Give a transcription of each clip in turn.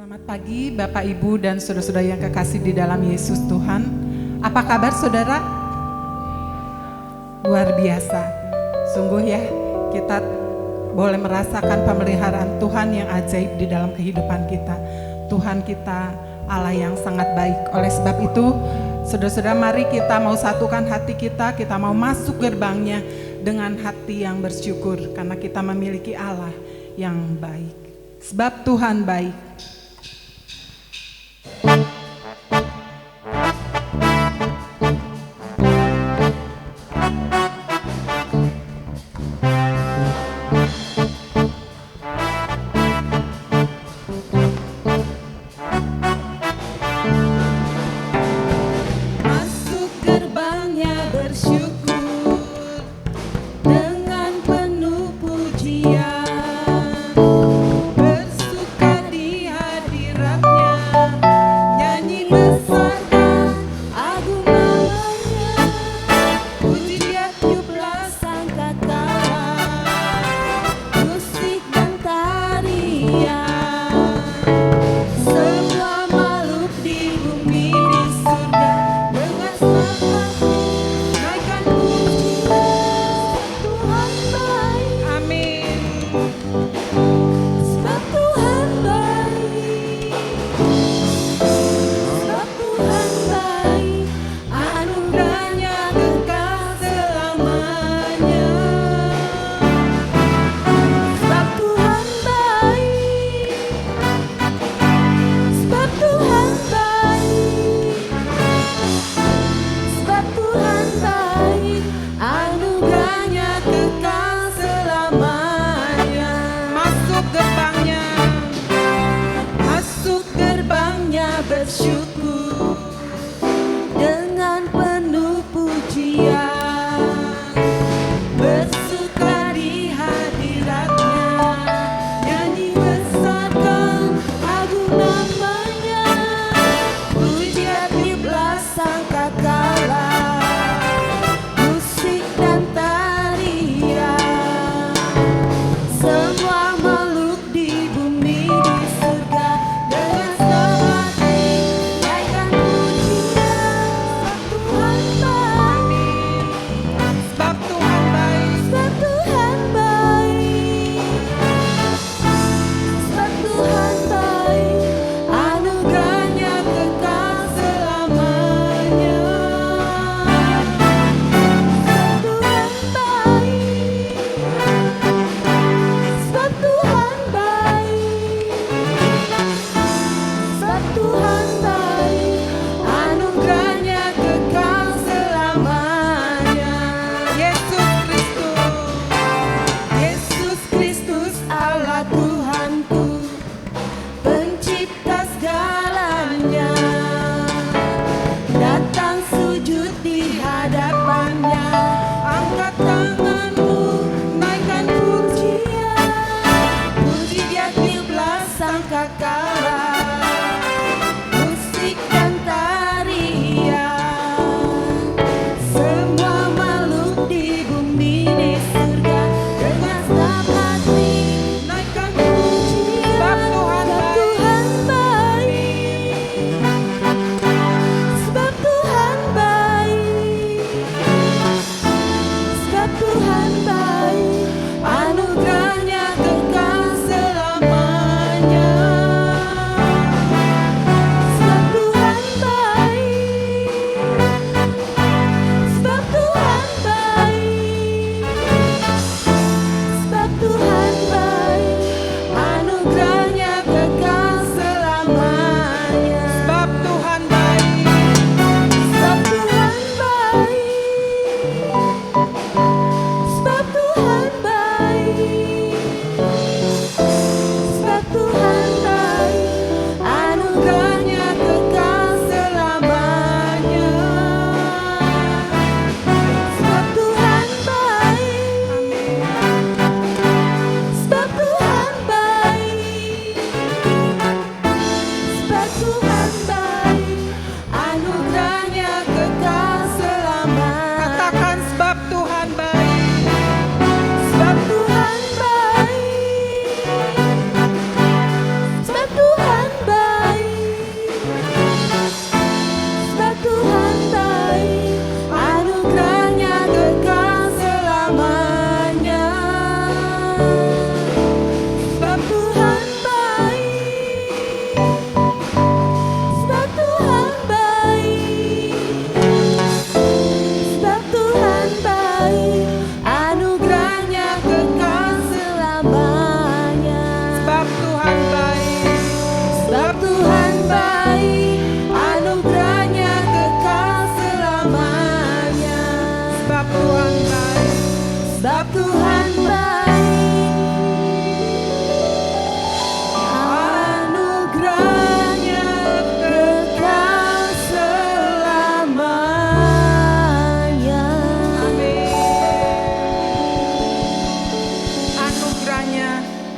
Selamat pagi Bapak Ibu dan saudara-saudara yang kekasih di dalam Yesus Tuhan. Apa kabar saudara? Luar biasa. Sungguh ya, kita boleh merasakan pemeliharaan Tuhan yang ajaib di dalam kehidupan kita. Tuhan kita Allah yang sangat baik. Oleh sebab itu, saudara-saudara, mari kita mau satukan hati kita mau masuk gerbangnya dengan hati yang bersyukur karena kita memiliki Allah yang baik. Sebab Tuhan baik.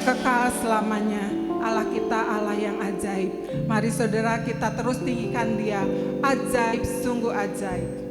kekal selamanya. Allah kita Allah yang ajaib. Mari saudara kita terus tinggikan Dia. Ajaib, sungguh ajaib.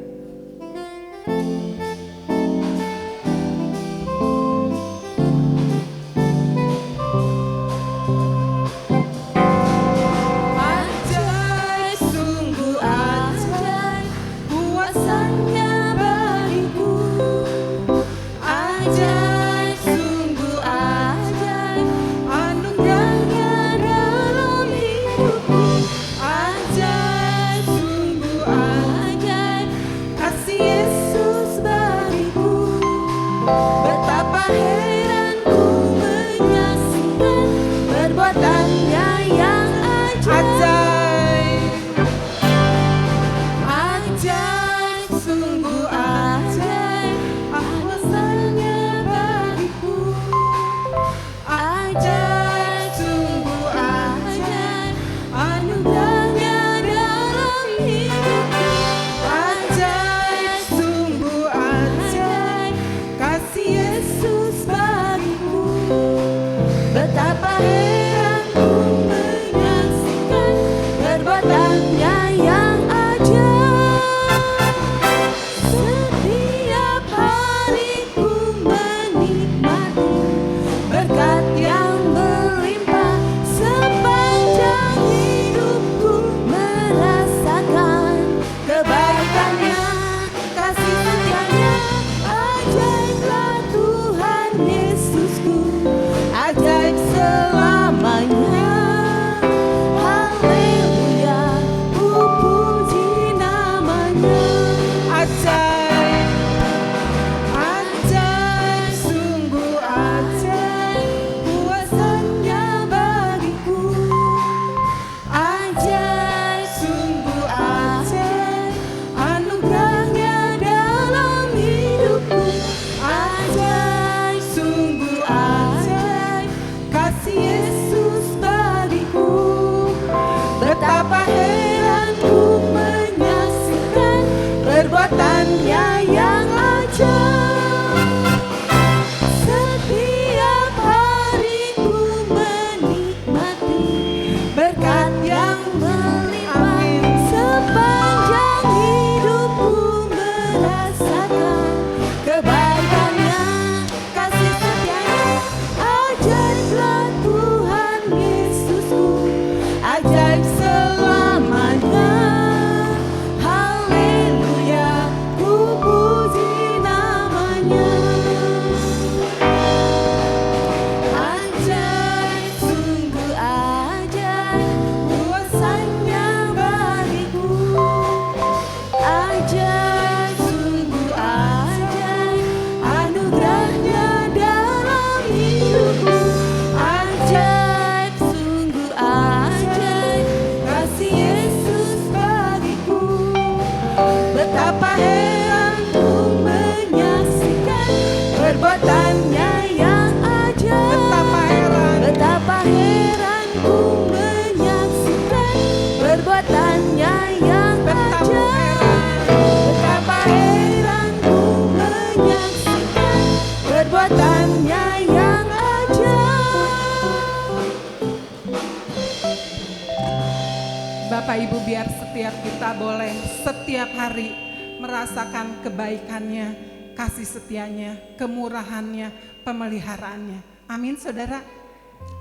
Bapak Ibu, biar setiap kita boleh setiap hari merasakan kebaikannya, kasih setianya, kemurahannya, pemeliharaannya. Amin saudara.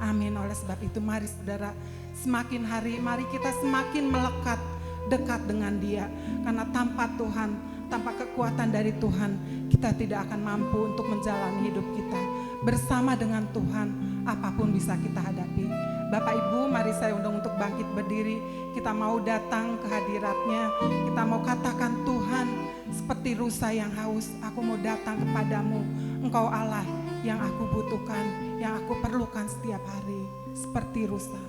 Amin. Oleh sebab itu mari saudara, semakin hari mari kita semakin melekat dekat dengan Dia. Karena tanpa Tuhan, tanpa kekuatan dari Tuhan, kita tidak akan mampu untuk menjalani hidup kita. Bersama dengan Tuhan, apapun bisa kita hadapi. Bapak Ibu, mari saya undang untuk bangkit berdiri. Kita mau datang ke hadirat-Nya. Kita mau katakan, Tuhan, seperti rusa yang haus, aku mau datang kepadamu. Engkau Allah yang aku butuhkan, yang aku perlukan setiap hari, seperti rusa.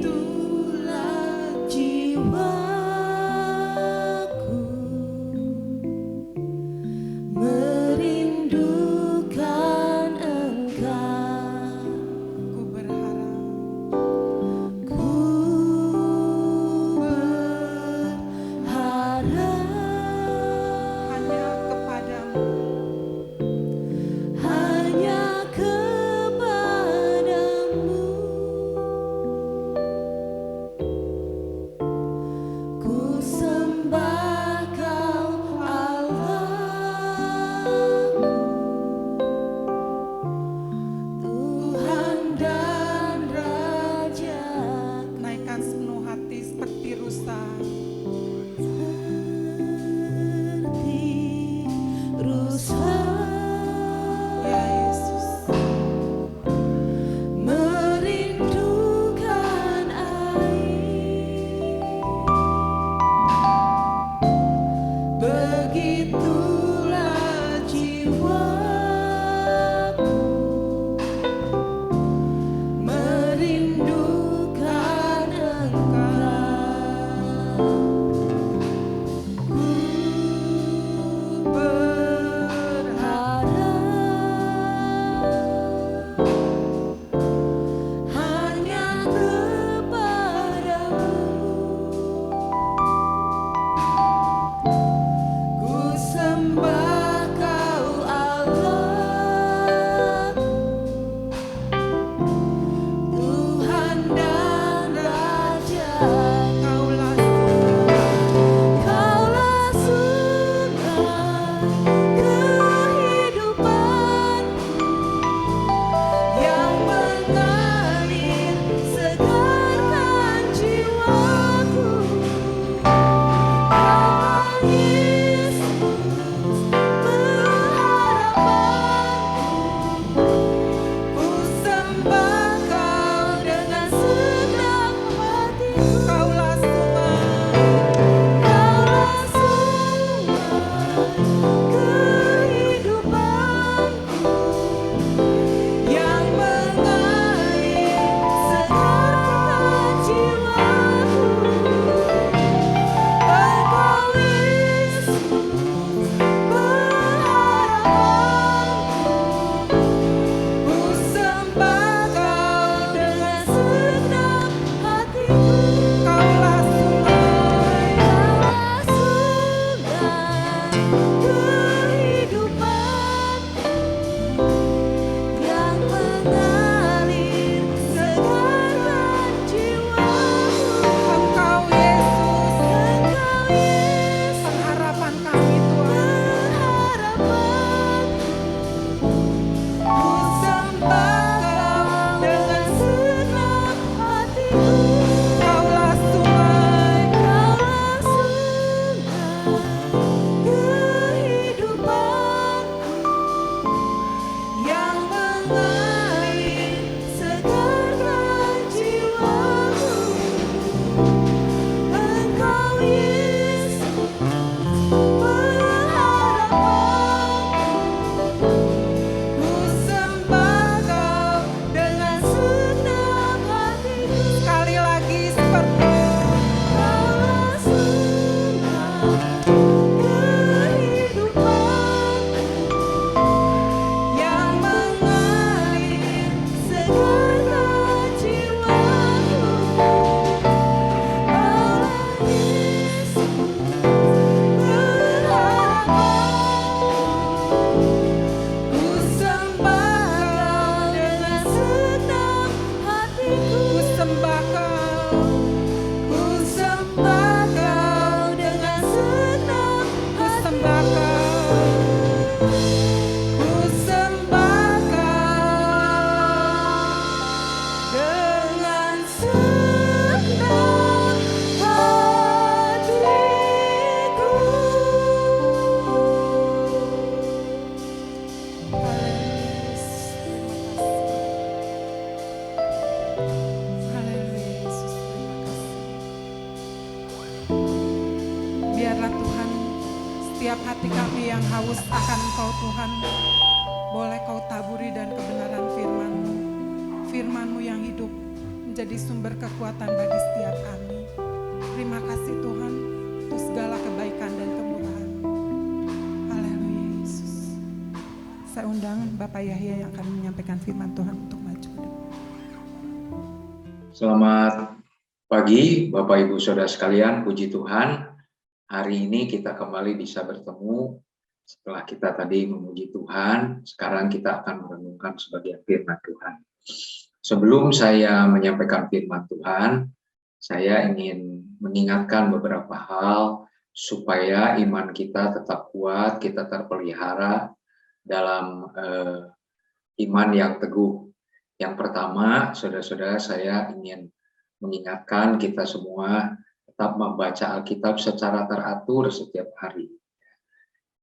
Begitulah jiwa rusa. Ya Yesus. Merindukan air, begitulah jiwaku merindukan Engkau. Ku berharap hanya kepadamu. Ku sembah Kau Allah, Tuhan dan Raja. Kaulah sungai kehidupanku yang mengalir segarkan jiwaku. Kaulah Yesus pengharapanku, ku sembah Kau dengan segenap hatiku. Kaulah sungai kehidupanku yang mengalir segarkan jiwaku. Engkau Yesus pengharapanku, ku sembah Kau dengan segenap hatiku. Kaulah sungai kehidupanku yang mengalir segarkan jiwaku. Engkau Yesus, Pengharapan kami Tuhan. pengharapanku, ku sembah Kau dengan segenap hatiku. Kaulah sungai kehidupanku yang mengalir segarkan jiwaku. Engkau Yesus pengharapanku, ku sembah Kau dengan segenap hatiku. sekali lagi seperti Kaulah sungai kehidupanku yang mengalir segarkan jiwaku. Kaulah Yesus pengharapanku, ku sembah Kau dengan segenap hatiku. ku sembah Kau. Ku sembah Kau dengan segenap Ku sembah hatiku. Kau. Ku sembah Kau dengan segenap hatiku. Haleluya Yesus, terima kasih. Biarlah Tuhan, setiap hati kami yang haus akan Kau Tuhan, boleh Kau taburi dan kebenaran firman-Mu. Firman-Mu yang hidup menjadi sumber kekuatan bagi setiap kami. Terima kasih Tuhan untuk segala kebaikan dan kemurahan. Haleluya Yesus. Saya undang Bapak Yahya yang akan menyampaikan firman Tuhan untuk maju. Selamat pagi Bapak Ibu Saudara sekalian, puji Tuhan. Hari ini kita kembali bisa bertemu setelah kita tadi memuji Tuhan. Sekarang kita akan merenungkan sebagian firman Tuhan. Sebelum saya menyampaikan firman Tuhan, saya ingin mengingatkan beberapa hal supaya iman kita tetap kuat, kita terpelihara dalam iman yang teguh. Yang pertama, saudara-saudara, saya ingin mengingatkan kita semua tetap membaca Alkitab secara teratur setiap hari.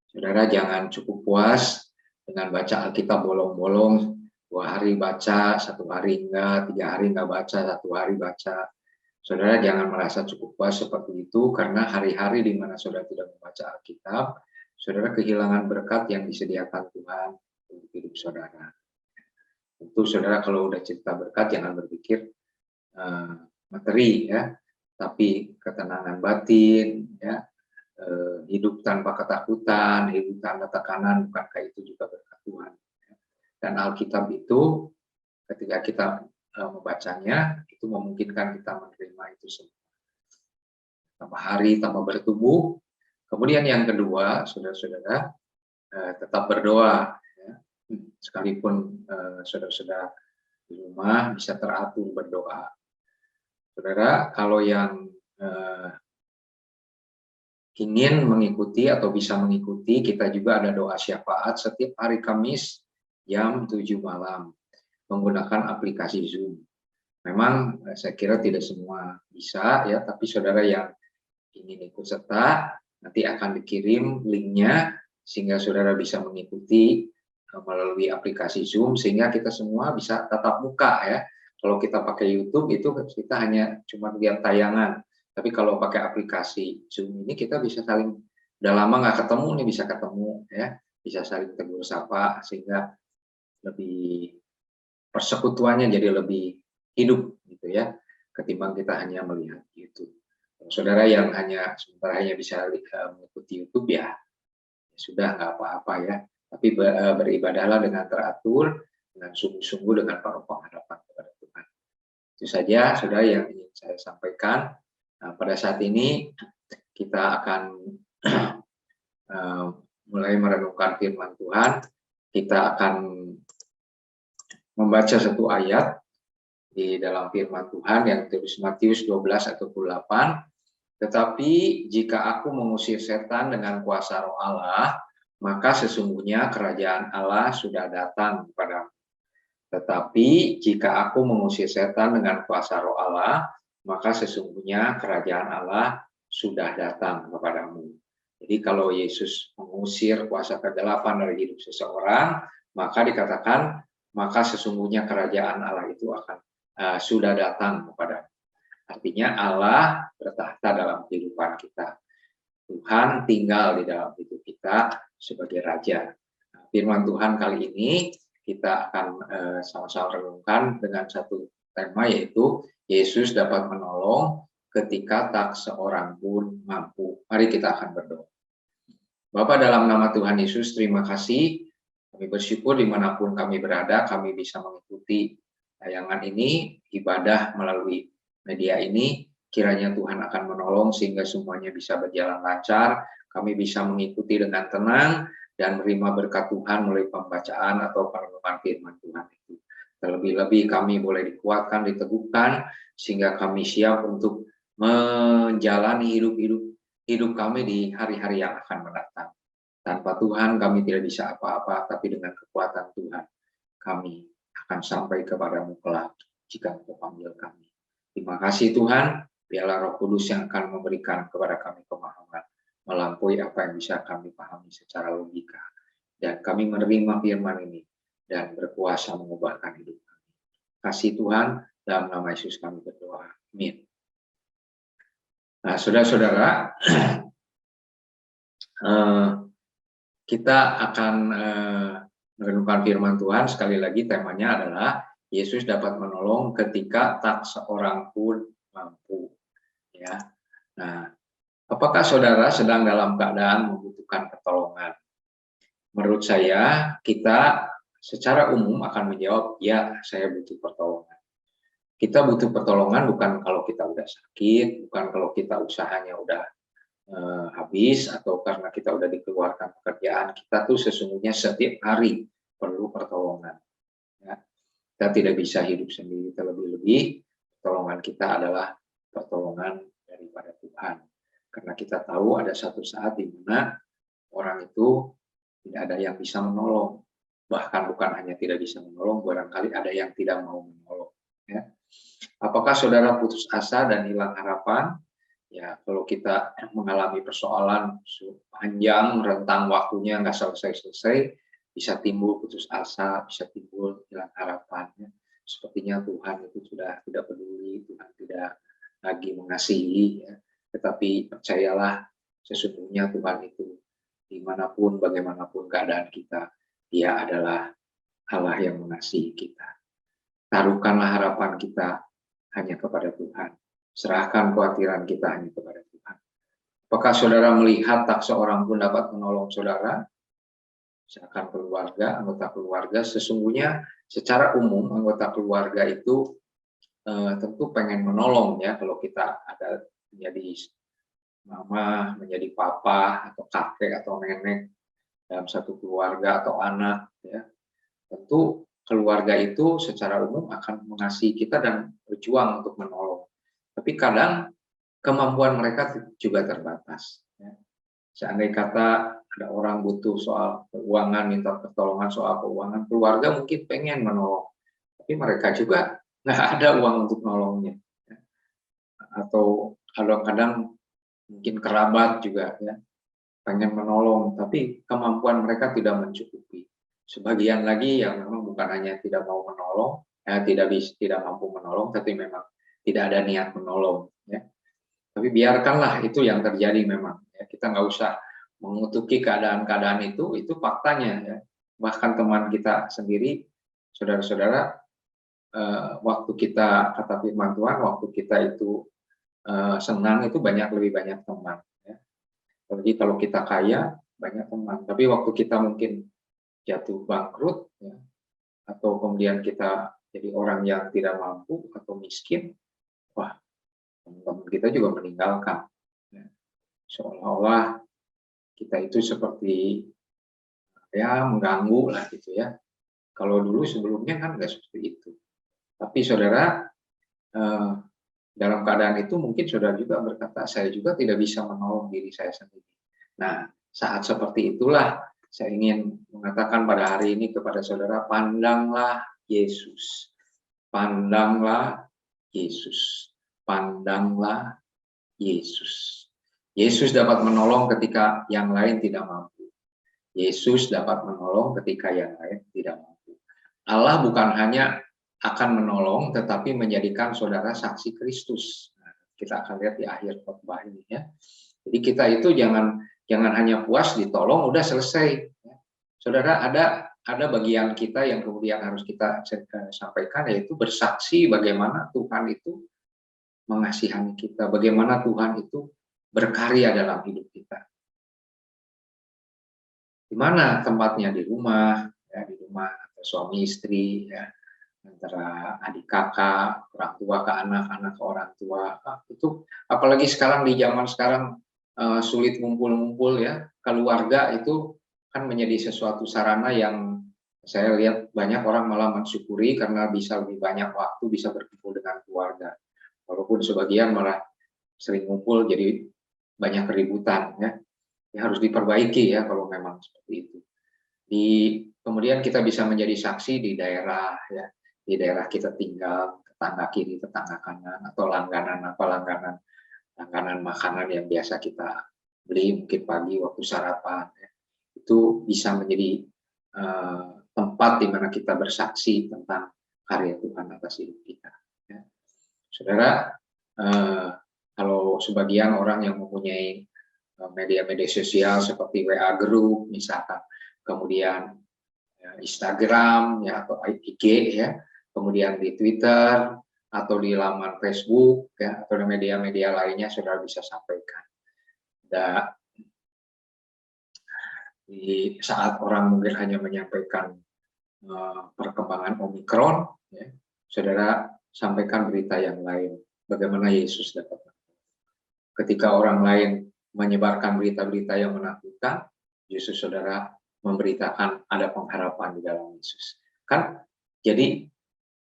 Saudara jangan cukup puas dengan baca Alkitab bolong-bolong, 2 hari baca, 1 hari enggak, 3 hari enggak baca, 1 hari baca. Saudara jangan merasa cukup puas seperti itu, karena hari-hari di mana saudara tidak membaca Alkitab, saudara kehilangan berkat yang disediakan Tuhan untuk hidup saudara. Tentu saudara kalau udah cerita berkat jangan berpikir materi ya, tapi ketenangan batin ya, hidup tanpa ketakutan, hidup tanpa tekanan, bukankah itu juga berkat Tuhan? Dan Alkitab itu ketika kita membacanya, itu memungkinkan kita menerima itu semua. Tambah hari, tambah bertumbuh. Kemudian yang kedua, saudara-saudara, tetap berdoa. Ya. Sekalipun saudara-saudara di rumah bisa teratur berdoa. Saudara, kalau yang ingin mengikuti atau bisa mengikuti, kita juga ada doa syafaat setiap hari Kamis jam 7 malam menggunakan aplikasi Zoom. Memang saya kira tidak semua bisa ya, tapi saudara yang ingin ikut serta nanti akan dikirim linknya sehingga saudara bisa mengikuti melalui aplikasi Zoom, sehingga kita semua bisa tatap muka ya. Kalau kita pakai YouTube itu kita hanya cuma lihat tayangan, tapi kalau pakai aplikasi Zoom ini kita bisa saling, udah lama nggak ketemu nih bisa ketemu ya, bisa saling tegur sapa sehingga lebih persekutuannya jadi lebih hidup gitu ya, ketimbang kita hanya melihat YouTube. Saudara yang sementara hanya bisa mengikuti YouTube ya sudah nggak apa-apa ya, tapi beribadahlah dengan teratur, dengan sungguh-sungguh, dengan penuh pengharapan kepada Tuhan. Itu saja saudara yang ingin saya sampaikan. Nah, pada saat ini kita akan mulai merenungkan firman Tuhan. Kita akan membaca satu ayat di dalam firman Tuhan yang tertulis Matius 12 ayat 28. Tetapi jika aku mengusir setan dengan kuasa Roh Allah, maka sesungguhnya kerajaan Allah sudah datang kepadamu. Tetapi jika aku mengusir setan dengan kuasa Roh Allah, maka sesungguhnya kerajaan Allah sudah datang kepadamu. Jadi kalau Yesus mengusir kuasa kegelapan dari hidup seseorang, maka dikatakan maka sesungguhnya kerajaan Allah itu akan sudah datang kepada. Artinya Allah bertahta dalam kehidupan kita. Tuhan tinggal di dalam hidup kita sebagai Raja. Firman Tuhan kali ini kita akan sama-sama renungkan dengan satu tema, yaitu Yesus dapat menolong ketika tak seorang pun mampu. Mari kita akan berdoa. Bapa, dalam nama Tuhan Yesus, terima kasih. Kami bersyukur dimanapun kami berada, kami bisa mengikuti tayangan ini, ibadah melalui media ini. Kiranya Tuhan akan menolong sehingga semuanya bisa berjalan lancar, kami bisa mengikuti dengan tenang dan menerima berkat Tuhan melalui pembacaan atau perenungan firman Tuhan itu. Terlebih-lebih kami boleh dikuatkan, diteguhkan, sehingga kami siap untuk menjalani hidup kami di hari-hari yang akan mendatang. Tanpa Tuhan kami tidak bisa apa-apa, tapi dengan kekuatan Tuhan kami akan sampai kepadamu kelak jika Engkau panggil kami. Terima kasih Tuhan, biarlah Roh Kudus yang akan memberikan kepada kami pemahaman melampaui apa yang bisa kami pahami secara logika. Dan kami menerima firman ini dan berkuasa mengubahkan hidup kami. Kasih Tuhan, dalam nama Yesus kami berdoa. Amin. Nah, saudara-saudara, kita akan merenungkan firman Tuhan. Sekali lagi temanya adalah Yesus dapat menolong ketika tak seorang pun mampu. Ya. Nah, apakah saudara sedang dalam keadaan membutuhkan pertolongan? Menurut saya, kita secara umum akan menjawab, ya, saya butuh pertolongan. Kita butuh pertolongan bukan kalau kita udah sakit, bukan kalau kita usahanya udah habis, atau karena kita udah dikeluarkan pekerjaan. Kita tuh sesungguhnya setiap hari perlu pertolongan. Ya. Kita tidak bisa hidup sendiri, terlebih-lebih pertolongan kita adalah pertolongan daripada Tuhan. Karena kita tahu ada satu saat di mana orang itu tidak ada yang bisa menolong. Bahkan bukan hanya tidak bisa menolong, barangkali ada yang tidak mau menolong. Ya. Apakah saudara putus asa dan hilang harapan? Ya, kalau kita mengalami persoalan panjang, rentang waktunya nggak selesai-selesai, bisa timbul putus asa, bisa timbul hilang harapannya. Sepertinya Tuhan itu sudah tidak peduli, Tuhan tidak lagi mengasihi, ya. Tetapi percayalah, sesungguhnya Tuhan itu dimanapun, bagaimanapun keadaan kita, Dia adalah Allah yang mengasihi kita. Taruhkanlah harapan kita hanya kepada Tuhan. Serahkan kekhawatiran kita hanya kepada Tuhan. Apakah saudara melihat tak seorang pun dapat menolong saudara? Misalkan keluarga, anggota keluarga, sesungguhnya secara umum anggota keluarga itu tentu pengen menolong ya, kalau kita ada menjadi mama, menjadi papa, atau kakek, atau nenek dalam satu keluarga atau anak ya. Tentu keluarga itu secara umum akan mengasihi kita dan berjuang untuk menolong. Tapi kadang kemampuan mereka juga terbatas. Ya. Seandainya kata ada orang butuh soal keuangan, minta pertolongan soal keuangan, keluarga mungkin pengen menolong, tapi mereka juga nggak ada uang untuk menolongnya. Ya. Atau kadang-kadang mungkin kerabat juga ya pengen menolong, tapi kemampuan mereka tidak mencukupi. Sebagian lagi yang memang bukan hanya tidak mau menolong, tidak mampu menolong, tapi memang tidak ada niat menolong. Ya. Tapi biarkanlah itu yang terjadi memang. Ya. Kita nggak usah mengutuki keadaan-keadaan itu faktanya. Ya. Bahkan teman kita sendiri, saudara-saudara, waktu kita kata firman Tuhan, waktu kita itu senang itu lebih banyak teman. Ya. Jadi kalau kita kaya banyak teman, tapi waktu kita mungkin jatuh bangkrut, ya, atau kemudian kita jadi orang yang tidak mampu atau miskin, wah, teman-teman kita juga meninggalkan. Ya. Seolah-olah kita itu seperti ya mengganggu lah gitu ya. Kalau dulu sebelumnya kan nggak seperti itu. Tapi saudara, dalam keadaan itu mungkin saudara juga berkata, saya juga tidak bisa menolong diri saya sendiri. Nah, saat seperti itulah saya ingin mengatakan pada hari ini kepada saudara, pandanglah Yesus. Pandanglah Yesus. Pandanglah Yesus. Yesus dapat menolong ketika yang lain tidak mampu. Yesus dapat menolong ketika yang lain tidak mampu. Allah bukan hanya akan menolong, tetapi menjadikan saudara saksi Kristus. Nah, kita akan lihat di akhir khotbah ini ya. Jadi kita itu jangan hanya puas ditolong udah selesai. Saudara, ada bagian kita yang kemudian harus kita sampaikan, yaitu bersaksi bagaimana Tuhan itu mengasihani kita, bagaimana Tuhan itu berkarya dalam hidup kita. Di mana tempatnya? Di rumah, ya, di rumah atau suami istri, ya, antara adik kakak, orang tua ke anak ke orang tua. Itu apalagi sekarang di zaman sekarang sulit ngumpul-ngumpul ya, keluarga itu kan menjadi sesuatu sarana yang saya lihat banyak orang malah mensyukuri karena bisa lebih banyak waktu bisa berkumpul dengan keluarga. Walaupun sebagian malah sering ngumpul jadi banyak keributan ya. Ya harus diperbaiki ya kalau memang seperti itu. Kemudian kita bisa menjadi saksi di daerah ya. Di daerah kita tinggal, tetangga kiri, tetangga kanan, atau langganan makanan yang biasa kita beli mungkin pagi waktu sarapan. Ya. Itu bisa menjadi tempat di mana kita bersaksi tentang karya Tuhan atas hidup kita. Ya. Saudara, kalau sebagian orang yang mempunyai media-media sosial seperti WA Group misalkan, kemudian Instagram ya atau IG ya, kemudian di Twitter atau di laman Facebook ya atau di media-media lainnya saudara bisa sampaikan. Dan di saat orang mungkin hanya menyampaikan perkembangan Omikron, ya, saudara sampaikan berita yang lain. Bagaimana Yesus dapat. Ketika orang lain menyebarkan berita-berita yang menakutkan, justru saudara memberitakan ada pengharapan di dalam Yesus. Kan jadi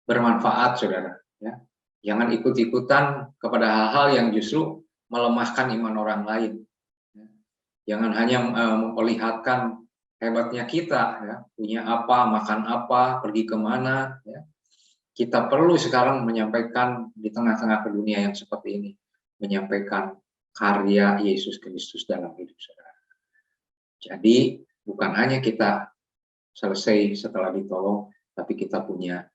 bermanfaat saudara. Ya. Jangan ikut-ikutan kepada hal-hal yang justru melemahkan iman orang lain. Ya. Jangan hanya memperlihatkan hebatnya kita, ya. Punya apa, makan apa, pergi kemana. Ya. Kita perlu sekarang menyampaikan di tengah-tengah dunia yang seperti ini, menyampaikan karya Yesus Kristus dalam hidup saudara. Jadi bukan hanya kita selesai setelah ditolong, tapi kita punya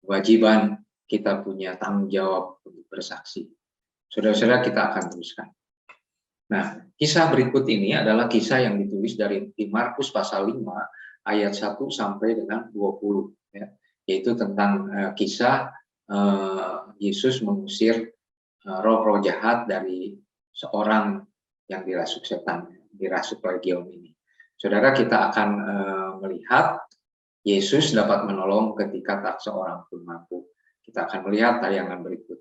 kewajiban, kita punya tanggung jawab untuk bersaksi. Saudara-saudara, kita akan teruskan. Nah, kisah berikut ini adalah kisah yang ditulis di Markus pasal 5 ayat 1 sampai dengan 20, ya, yaitu tentang kisah Yesus mengusir roh-roh jahat dari seorang yang dirasuk setan, dirasuk legion ini. Saudara, kita akan melihat Yesus dapat menolong ketika tak seorang pun mampu. Kita akan melihat tayangan berikut.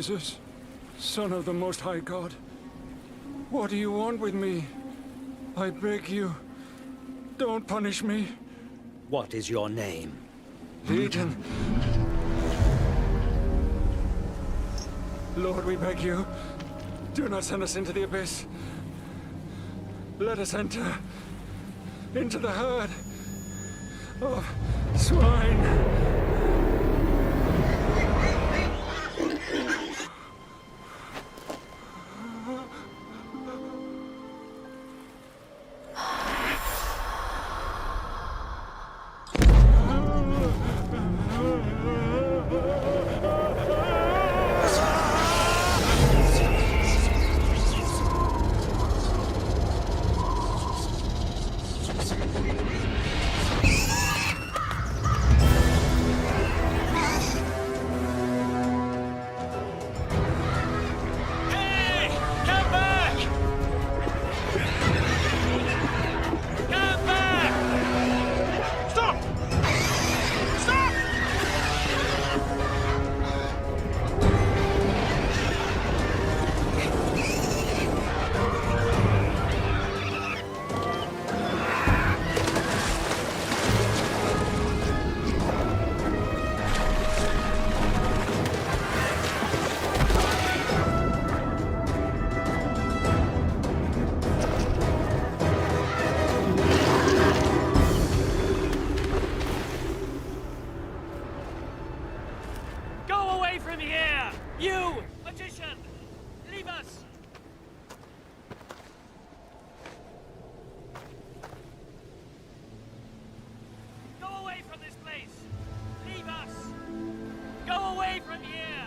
Jesus, Son of the Most High God, what do you want with me? I beg you, don't punish me. What is your name? Legion. Lord, we beg you, do not send us into the abyss. Let us enter into the herd of swine.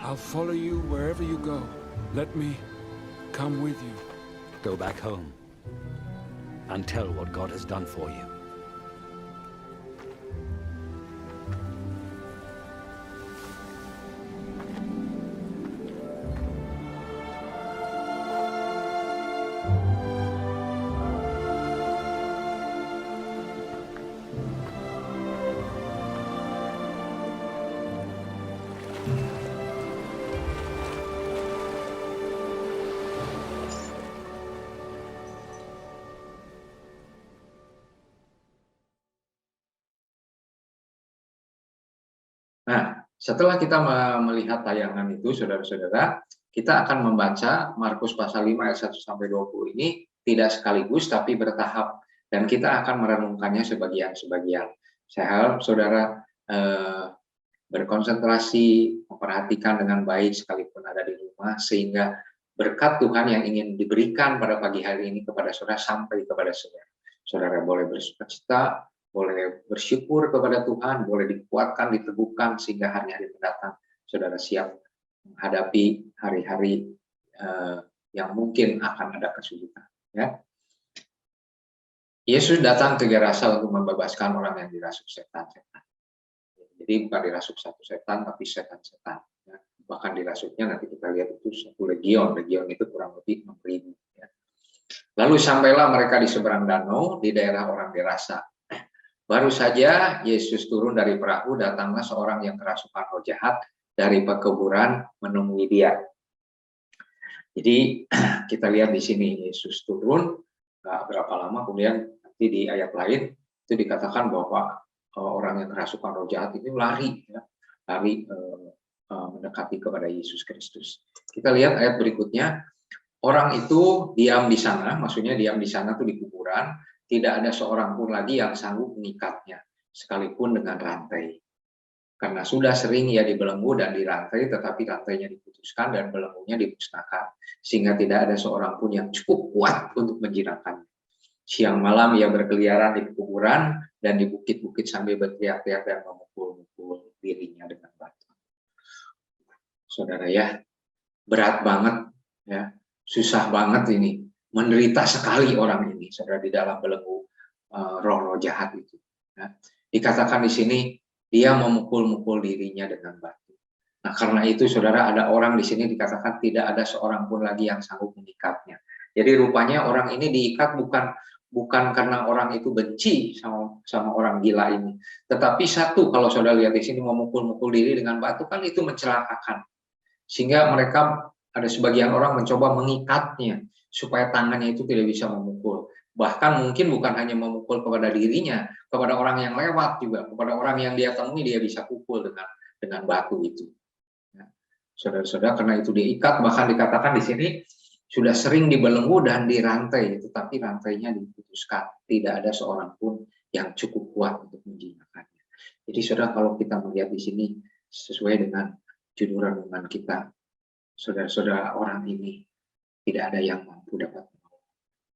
I'll follow you wherever you go. Let me come with you. Go back home and tell what God has done for you. Nah, setelah kita melihat tayangan itu, saudara-saudara, kita akan membaca Markus pasal 5 ayat 1 sampai 20 ini tidak sekaligus tapi bertahap, dan kita akan merenungkannya sebagian-sebagian. Saya harap saudara berkonsentrasi, memperhatikan dengan baik sekalipun ada di rumah, sehingga berkat Tuhan yang ingin diberikan pada pagi hari ini kepada saudara sampai kepada saudara. Saudara boleh bersukacita, boleh bersyukur kepada Tuhan, boleh dikuatkan, diteguhkan, sehingga hari-hari mendatang saudara siap menghadapi hari-hari yang mungkin akan ada kesulitan. Ya. Yesus datang ke Gerasa untuk membebaskan orang yang dirasuk setan-setan. Jadi bukan dirasuk satu setan, tapi setan-setan. Ya. Bahkan dirasuknya nanti kita lihat itu satu legion. Legion itu kurang lebih 6.000. Ya. Lalu sampailah mereka di seberang danau, di daerah orang Gerasa. Baru saja Yesus turun dari perahu, datanglah seorang yang kerasukan roh jahat dari pekuburan menemui dia. Jadi kita lihat di sini Yesus turun, berapa lama kemudian nanti di ayat lain itu dikatakan bahwa orang yang kerasukan roh jahat itu lari, ya, lari mendekati kepada Yesus Kristus. Kita lihat ayat berikutnya, orang itu diam di sana, maksudnya diam di sana tuh di kuburan, tidak ada seorang pun lagi yang sanggup mengikatnya, sekalipun dengan rantai. Karena sudah sering ia dibelenggu dan dirantai, tetapi rantainya diputuskan dan belenggunya dimusnahkan, sehingga tidak ada seorang pun yang cukup kuat untuk menjinakkannya. Siang malam ia berkeliaran di kuburan dan di bukit-bukit sambil berteriak-teriak dan memukul-mukul dirinya dengan batu. Saudara ya, berat banget ya, susah banget ini, menderita sekali orang ini, saudara, di dalam belenggu roh-roh jahat itu. Ya. Dikatakan di sini dia memukul-mukul dirinya dengan batu. Nah, karena itu saudara, ada orang di sini dikatakan tidak ada seorang pun lagi yang sanggup mengikatnya. Jadi rupanya orang ini diikat bukan karena orang itu benci sama orang gila ini, tetapi satu, kalau saudara lihat di sini memukul-mukul diri dengan batu kan itu mencelakakan. Sehingga mereka, ada sebagian orang mencoba mengikatnya supaya tangannya itu tidak bisa memukul. Bahkan mungkin bukan hanya memukul kepada dirinya, kepada orang yang lewat juga, kepada orang yang dia temui dia bisa pukul dengan batu itu. Ya. Saudara-saudara, karena itu diikat, bahkan dikatakan di sini sudah sering dibelenggu dan dirantai, tetapi rantainya diputuskan. Tidak ada seorang pun yang cukup kuat untuk menjinakkannya. Jadi saudara, kalau kita melihat di sini sesuai dengan judul renungan kita, saudara-saudara, orang ini tidak ada yang mampu dapat menolong.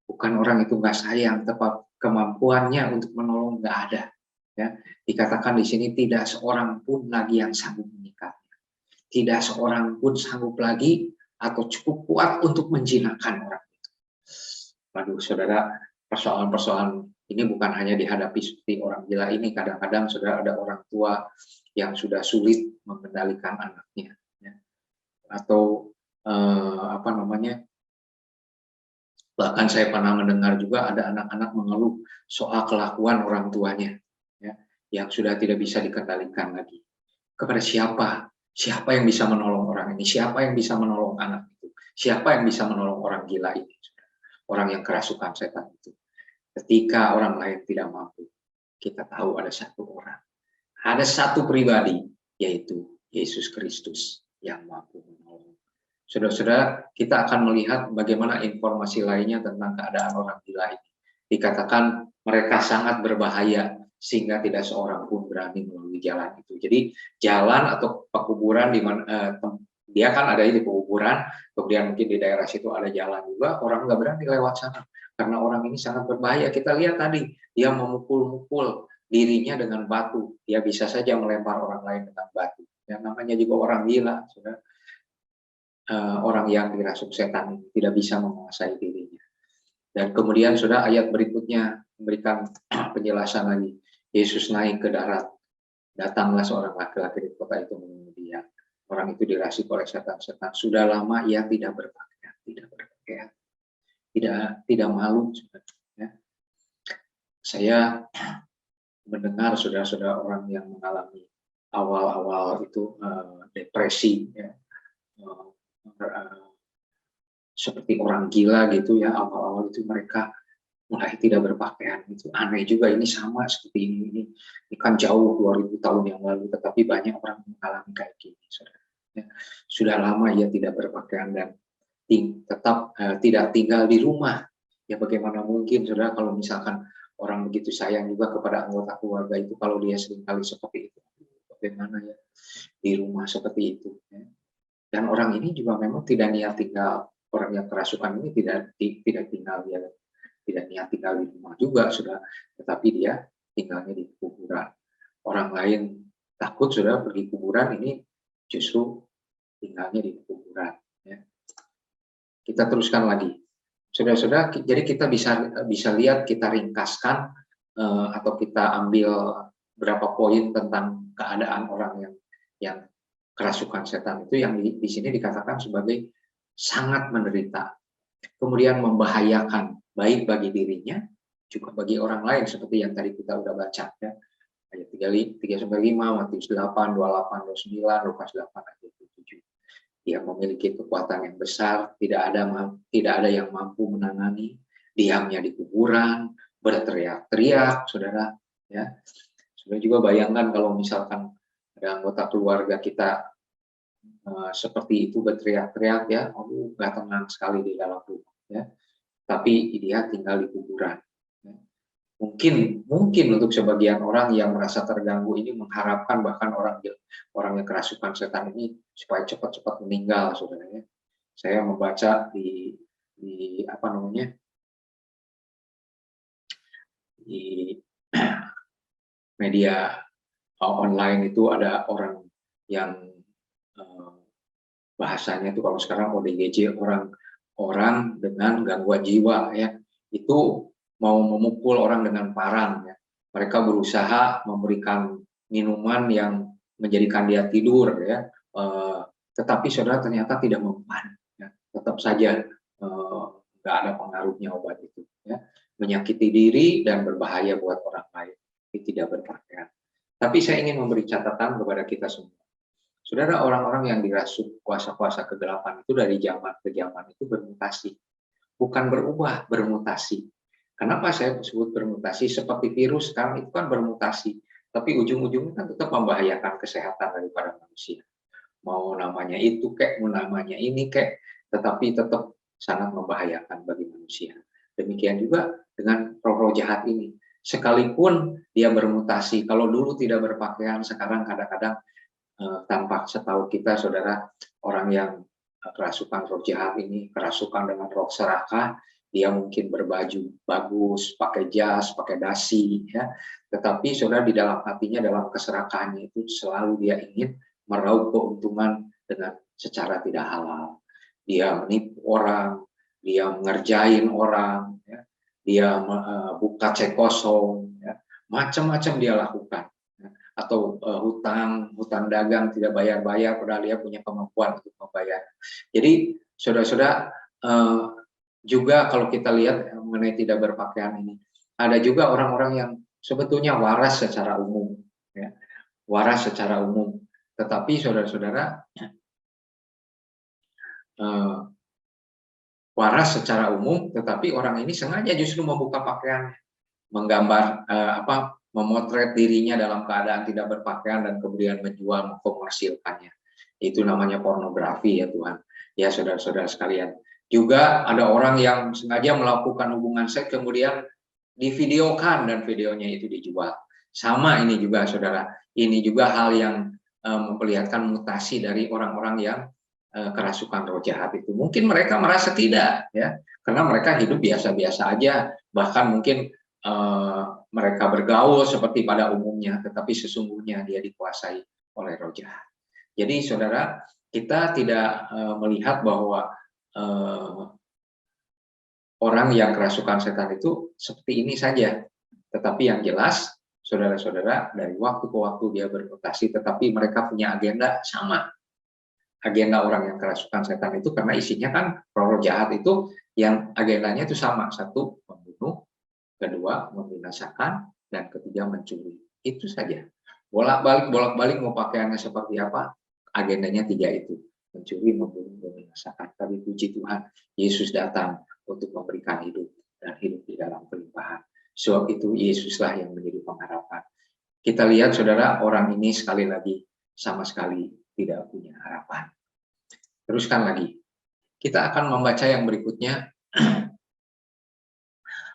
Bukan orang itu nggak sayang, tepat kemampuannya untuk menolong nggak ada. Ya, dikatakan di sini tidak seorang pun lagi yang sanggup mengikatnya. Tidak seorang pun sanggup lagi atau cukup kuat untuk menjinakkan orang itu. Waduh, saudara, persoalan-persoalan ini bukan hanya dihadapi seperti orang gila ini. Kadang-kadang saudara, ada orang tua yang sudah sulit mengendalikan anaknya, ya. Atau bahkan saya pernah mendengar juga ada anak-anak mengeluh soal kelakuan orang tuanya, ya, yang sudah tidak bisa dikendalikan lagi. Kepada siapa? Siapa yang bisa menolong orang ini? Siapa yang bisa menolong anak itu? Siapa yang bisa menolong orang gila ini? Orang yang kerasukan setan itu. Ketika orang lain tidak mampu, kita tahu ada satu orang. Ada satu pribadi, yaitu Yesus Kristus yang mampu menolong. Saudara-saudara, kita akan melihat bagaimana informasi lainnya tentang keadaan orang gila ini. Dikatakan mereka sangat berbahaya sehingga tidak seorang pun berani melalui jalan itu. Jadi jalan atau pekuburan di mana dia kan ada di pekuburan, kemudian mungkin di daerah situ ada jalan juga, orang nggak berani lewat sana karena orang ini sangat berbahaya. Kita lihat tadi dia memukul-mukul dirinya dengan batu, dia bisa saja melempar orang lain dengan batu. Yang namanya juga orang gila, saudara. Orang yang dirasuk setan ini tidak bisa menguasai dirinya. Dan kemudian saudara, ayat berikutnya memberikan penjelasan lagi. Yesus naik ke darat, datanglah seorang laki-laki di kota itu menemui dia. Orang itu dirasuk oleh setan-setan. Sudah lama ia tidak berpakaian, tidak malu. Ya. Saya mendengar saudara-saudara orang yang mengalami awal-awal itu depresi, ya. Seperti orang gila gitu ya, awal-awal itu mereka mulai tidak berpakaian, itu aneh juga. Ini sama seperti ini kan jauh 2000 tahun yang lalu, tetapi banyak orang mengalami kayak gini, saudara. Ya, sudah lama ia tidak berpakaian dan tetap tidak tinggal di rumah. Ya bagaimana mungkin, saudara, kalau misalkan orang begitu sayang juga kepada anggota keluarga itu, kalau dia seringkali seperti itu, bagaimana ya di rumah seperti itu, ya. Dan orang ini juga memang tidak niat tinggal, orang yang kerasukan ini tidak tinggal, dia tidak niat tinggal di rumah juga, sudah, tetapi dia tinggalnya di kuburan. Orang lain takut sudah pergi kuburan, ini justru tinggalnya di kuburan. Ya. Kita teruskan lagi Saudara-saudara, jadi kita bisa lihat, kita ringkaskan atau kita ambil berapa poin tentang keadaan orang yang kerasukan setan itu, yang di sini dikatakan sebagai sangat menderita, kemudian membahayakan baik bagi dirinya juga bagi orang lain, seperti yang tadi kita udah baca ya. Ayat 3-5, Matius 8, 28, 29, Lukas 8 ayat 27. Dia memiliki kekuatan yang besar, tidak ada yang mampu menangani, diamnya di kuburan, berteriak-teriak, saudara. Ya, saudara juga bayangkan kalau misalkan ada anggota keluarga kita seperti itu berteriak-teriak, ya, nggak tenang sekali di dalam rumah, ya. Tapi dia tinggal di kuburan. Ya. Mungkin untuk sebagian orang yang merasa terganggu ini mengharapkan bahkan orang yang kerasukan setan ini supaya cepat-cepat meninggal, saudara. Ya. Saya membaca di apa namanya, di media online itu ada orang yang bahasanya itu kalau sekarang ODGJ, orang dengan gangguan jiwa, ya, itu mau memukul orang dengan parang, ya. Mereka berusaha memberikan minuman yang menjadikan dia tidur, ya, tetapi saudara ternyata tidak mempan, ya. Tetap saja nggak ada pengaruhnya obat itu, ya. Menyakiti diri dan berbahaya buat orang lain, tidak berpakaian. Tapi saya ingin memberi catatan kepada kita semua. Saudara, orang-orang yang dirasuk kuasa-kuasa kegelapan itu dari zaman ke zaman itu bermutasi. Bukan berubah, bermutasi. Kenapa saya sebut bermutasi? Seperti virus sekarang itu kan bermutasi. Tapi ujung-ujungnya kan tetap membahayakan kesehatan daripada manusia. Mau namanya itu kek, mau namanya ini kek, tetapi tetap sangat membahayakan bagi manusia. Demikian juga dengan roh-roh jahat ini. Sekalipun dia bermutasi, kalau dulu tidak berpakaian, sekarang kadang-kadang tanpa setahu kita, saudara, orang yang kerasukan roh jahat ini, kerasukan dengan roh serakah, dia mungkin berbaju bagus, pakai jas, pakai dasi, ya. Tetapi saudara, di dalam hatinya, dalam keserakahannya itu selalu dia ingin meraup keuntungan dengan secara tidak halal. Dia menipu orang, dia mengerjain orang, ya. Dia buka cek kosong, ya. Macam-macam dia lakukan. Atau hutang dagang tidak bayar-bayar, padahal dia punya kemampuan untuk membayar. Jadi saudara-saudara, juga kalau kita lihat mengenai tidak berpakaian ini, ada juga orang-orang yang sebetulnya waras secara umum, ya. Waras secara umum, tetapi saudara-saudara, waras secara umum, tetapi orang ini sengaja justru membuka pakaiannya, menggambar memotret dirinya dalam keadaan tidak berpakaian dan kemudian menjual, mengkomersilkannya. Itu namanya pornografi, ya Tuhan. Ya saudara-saudara sekalian. Juga ada orang yang sengaja melakukan hubungan seks kemudian divideokan dan videonya itu dijual. Sama ini juga saudara. Ini juga hal yang memperlihatkan mutasi dari orang-orang yang kerasukan roh jahat itu. Mungkin mereka merasa tidak, ya, karena mereka hidup biasa-biasa aja. Bahkan mungkin mereka bergaul seperti pada umumnya, tetapi sesungguhnya dia dikuasai oleh roh jahat. Jadi saudara, kita tidak melihat bahwa orang yang kerasukan setan itu seperti ini saja, tetapi yang jelas saudara-saudara, dari waktu ke waktu dia bermutasi, tetapi mereka punya agenda sama. Agenda orang yang kerasukan setan itu, karena isinya kan roh jahat itu yang agendanya itu sama. Satu, membunuh, kedua membinasakan, dan ketiga mencuri. Itu saja. Bolak-balik mau pakaiannya seperti apa, agendanya tiga itu. Mencuri, membunuh, membinasakan. Tapi puji Tuhan, Yesus datang untuk memberikan hidup, dan hidup di dalam kelimpahan. Sebab itu Yesuslah yang menjadi pengharapan. Kita lihat saudara, orang ini sekali lagi sama sekali tidak punya harapan. Teruskan lagi. Kita akan membaca yang berikutnya.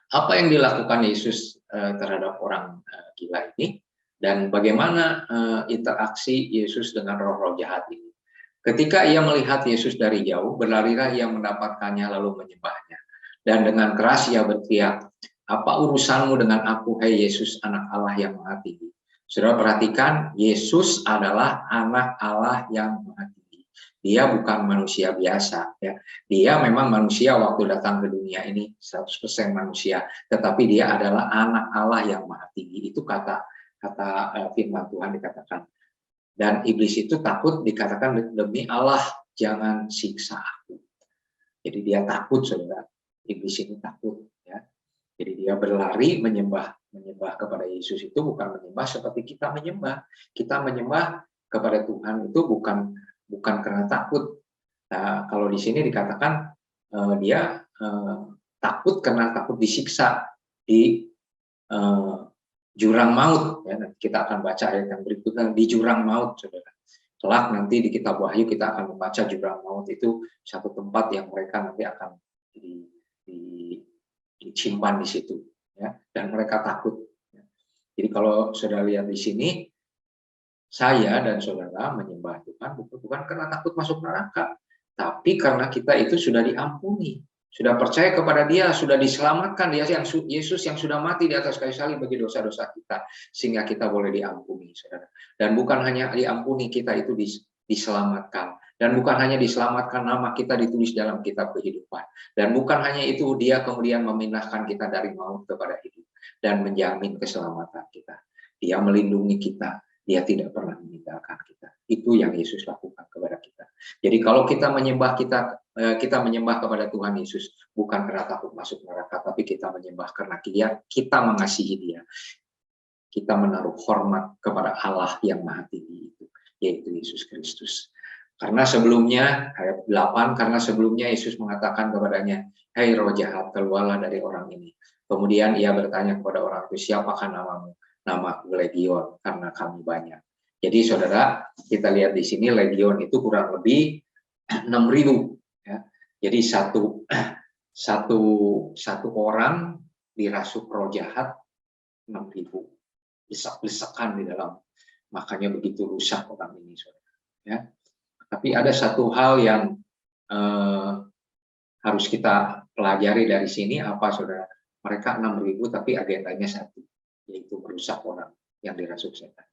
Apa yang dilakukan Yesus terhadap orang gila ini, dan bagaimana interaksi Yesus dengan roh-roh jahat ini. Ketika ia melihat Yesus dari jauh, berlarilah ia mendapatkannya lalu menyembahnya. Dan dengan keras ia berteriak, "Apa urusanmu dengan aku, hai Yesus, anak Allah yang Maha Tinggi?" Saudara perhatikan, Yesus adalah anak Allah yang Maha Tinggi. Dia bukan manusia biasa, ya. Dia memang manusia waktu datang ke dunia ini 100% manusia, tetapi dia adalah anak Allah yang maha tinggi. Itu kata firman Tuhan dikatakan. Dan iblis itu takut, dikatakan demi Allah jangan siksa aku. Jadi dia takut, saudara. Iblis ini takut, ya. Jadi dia berlari menyembah kepada Yesus itu bukan menyembah seperti kita menyembah. Kita menyembah kepada Tuhan itu bukan karena takut. Nah, kalau di sini dikatakan dia takut karena takut disiksa di jurang maut. Ya, nanti kita akan baca ayat yang berikutnya di jurang maut, saudara. Kelak nanti di kitab Wahyu kita akan membaca jurang maut itu satu tempat yang mereka nanti akan disimpan di situ, ya, dan mereka takut. Jadi kalau saudara lihat di sini, saya dan saudara menyembah Tuhan bukan karena takut masuk neraka, tapi karena kita itu sudah diampuni, sudah percaya kepada Dia, sudah diselamatkan, Dia yang Yesus yang sudah mati di atas kayu salib bagi dosa-dosa kita, sehingga kita boleh diampuni, saudara. Dan bukan hanya diampuni, kita itu diselamatkan. Dan bukan hanya diselamatkan, nama kita ditulis dalam kitab kehidupan. Dan bukan hanya itu, Dia kemudian memindahkan kita dari maut kepada hidup dan menjamin keselamatan kita. Dia melindungi kita, Dia tidak pernah meninggalkan kita. Itu yang Yesus lakukan kepada kita. Jadi kalau kita menyembah menyembah kepada Tuhan Yesus bukan karena takut masuk neraka, tapi kita menyembah karena kita mengasihi Dia. Kita menaruh hormat kepada Allah yang maha tinggi itu, yaitu Yesus Kristus. Karena sebelumnya, ayat 8, karena sebelumnya Yesus mengatakan kepadanya, "Hai roh jahat, keluarlah dari orang ini." Kemudian ia bertanya kepada orang itu, "Siapakah namamu?" "Namaku Legion, karena kami banyak." Jadi saudara, kita lihat di sini Legion itu kurang lebih 6.000. Ya. Jadi satu orang dirasuk roh jahat 6.000. Desak-desakan di dalam. Makanya begitu rusak orang ini, saudara. Ya. Tapi ada satu hal yang harus kita pelajari dari sini, apa saudara? Mereka 6.000 tapi agendanya satu, yaitu merusak orang yang dirasuk setan.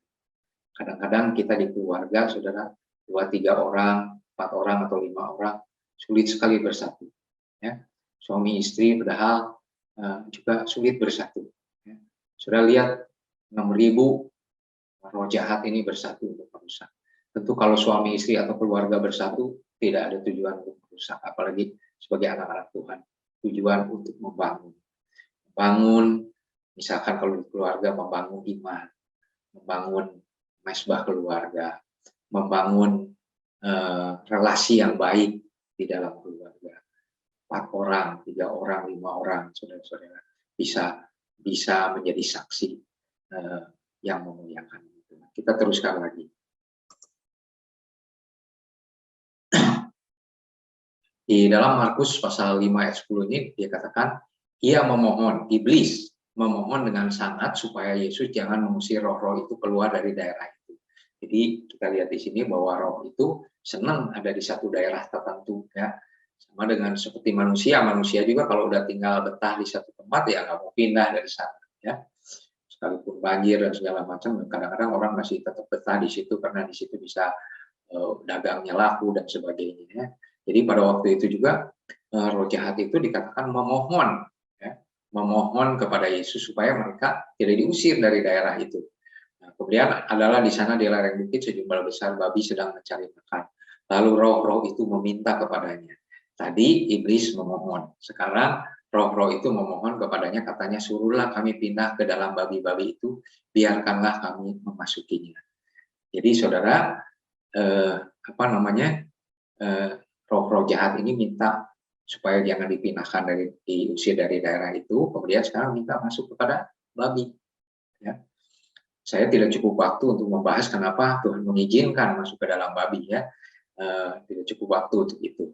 Kadang-kadang kita di keluarga, saudara, 2-3 orang, 4 orang atau 5 orang, sulit sekali bersatu. Ya. Suami istri padahal juga sulit bersatu. Ya. Sudah lihat 6.000 roh jahat ini bersatu untuk merusak. Tentu kalau suami istri atau keluarga bersatu tidak ada tujuan untuk merusak, apalagi sebagai anak-anak Tuhan, tujuan untuk membangun, misalkan kalau di keluarga membangun iman, membangun mesbah keluarga, membangun relasi yang baik di dalam keluarga. 4 orang, 3 orang, 5 orang, saudara-saudara bisa menjadi saksi yang memuliakan. Kita teruskan lagi. Di dalam Markus pasal 5 ayat 10 ini dia katakan, ia memohon, iblis memohon dengan sangat supaya Yesus jangan mengusir roh-roh itu keluar dari daerah itu. Jadi kita lihat di sini bahwa roh itu senang ada di satu daerah tertentu, ya. Sama dengan seperti manusia juga kalau udah tinggal betah di satu tempat ya nggak mau pindah dari sana, ya. Sekalipun banjir dan segala macam, kadang-kadang orang masih tetap betah di situ karena di situ bisa dagangnya laku dan sebagainya, ya. Jadi pada waktu itu juga roh jahat itu dikatakan memohon, ya, memohon kepada Yesus supaya mereka tidak diusir dari daerah itu. Nah, kemudian adalah di sana di lereng bukit sejumlah besar babi sedang mencari makan. Lalu roh-roh itu meminta kepadanya. Tadi iblis memohon, sekarang roh-roh itu memohon kepadanya, katanya, "Suruhlah kami pindah ke dalam babi-babi itu, biarkanlah kami memasukinya." Jadi saudara, roh-roh jahat ini minta supaya jangan dipindahkan diusir dari daerah itu, kemudian sekarang minta masuk kepada babi. Ya. Saya tidak cukup waktu untuk membahas kenapa Tuhan mengizinkan masuk ke dalam babi, ya. Tidak cukup waktu untuk itu.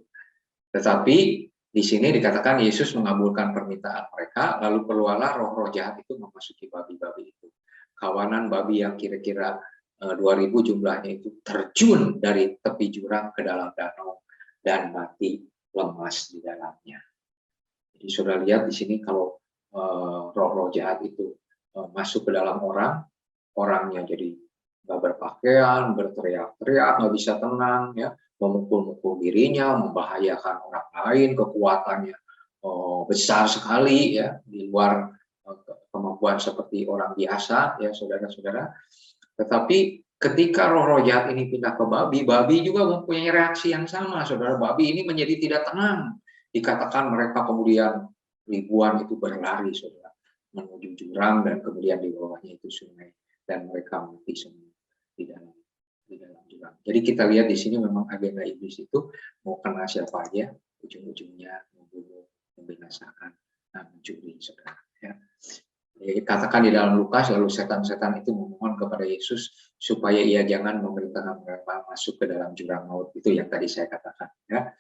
Tetapi di sini dikatakan Yesus mengabulkan permintaan mereka, lalu keluarlah roh-roh jahat itu memasuki babi-babi itu. Kawanan babi yang kira-kira 2.000 jumlahnya itu terjun dari tepi jurang ke dalam danau dan mati lemas di dalamnya. Jadi sudah lihat di sini kalau roh-roh jahat itu masuk ke dalam orangnya jadi nggak berpakaian, berteriak-teriak, nggak bisa tenang, ya, memukul-mukul dirinya, membahayakan orang lain, kekuatannya besar sekali ya, di luar kemampuan seperti orang biasa ya saudara-saudara. Tetapi ketika roh-roh jahat ini pindah ke babi, babi juga mempunyai reaksi yang sama, saudara. Babi ini menjadi tidak tenang. Dikatakan mereka kemudian ribuan itu berlari, saudara, menuju jurang dan kemudian di bawahnya itu sungai, dan mereka mati semua di dalam jurang. Jadi kita lihat di sini memang agenda iblis itu mau kena siapa aja, ujung-ujungnya membunuh, membinasakan, mencuri, saudara. Ya. Katakan di dalam Lukas, lalu setan-setan itu memohon kepada Yesus supaya ia jangan memerintahkan mereka masuk ke dalam jurang maut. Itu yang tadi saya katakan. Ya.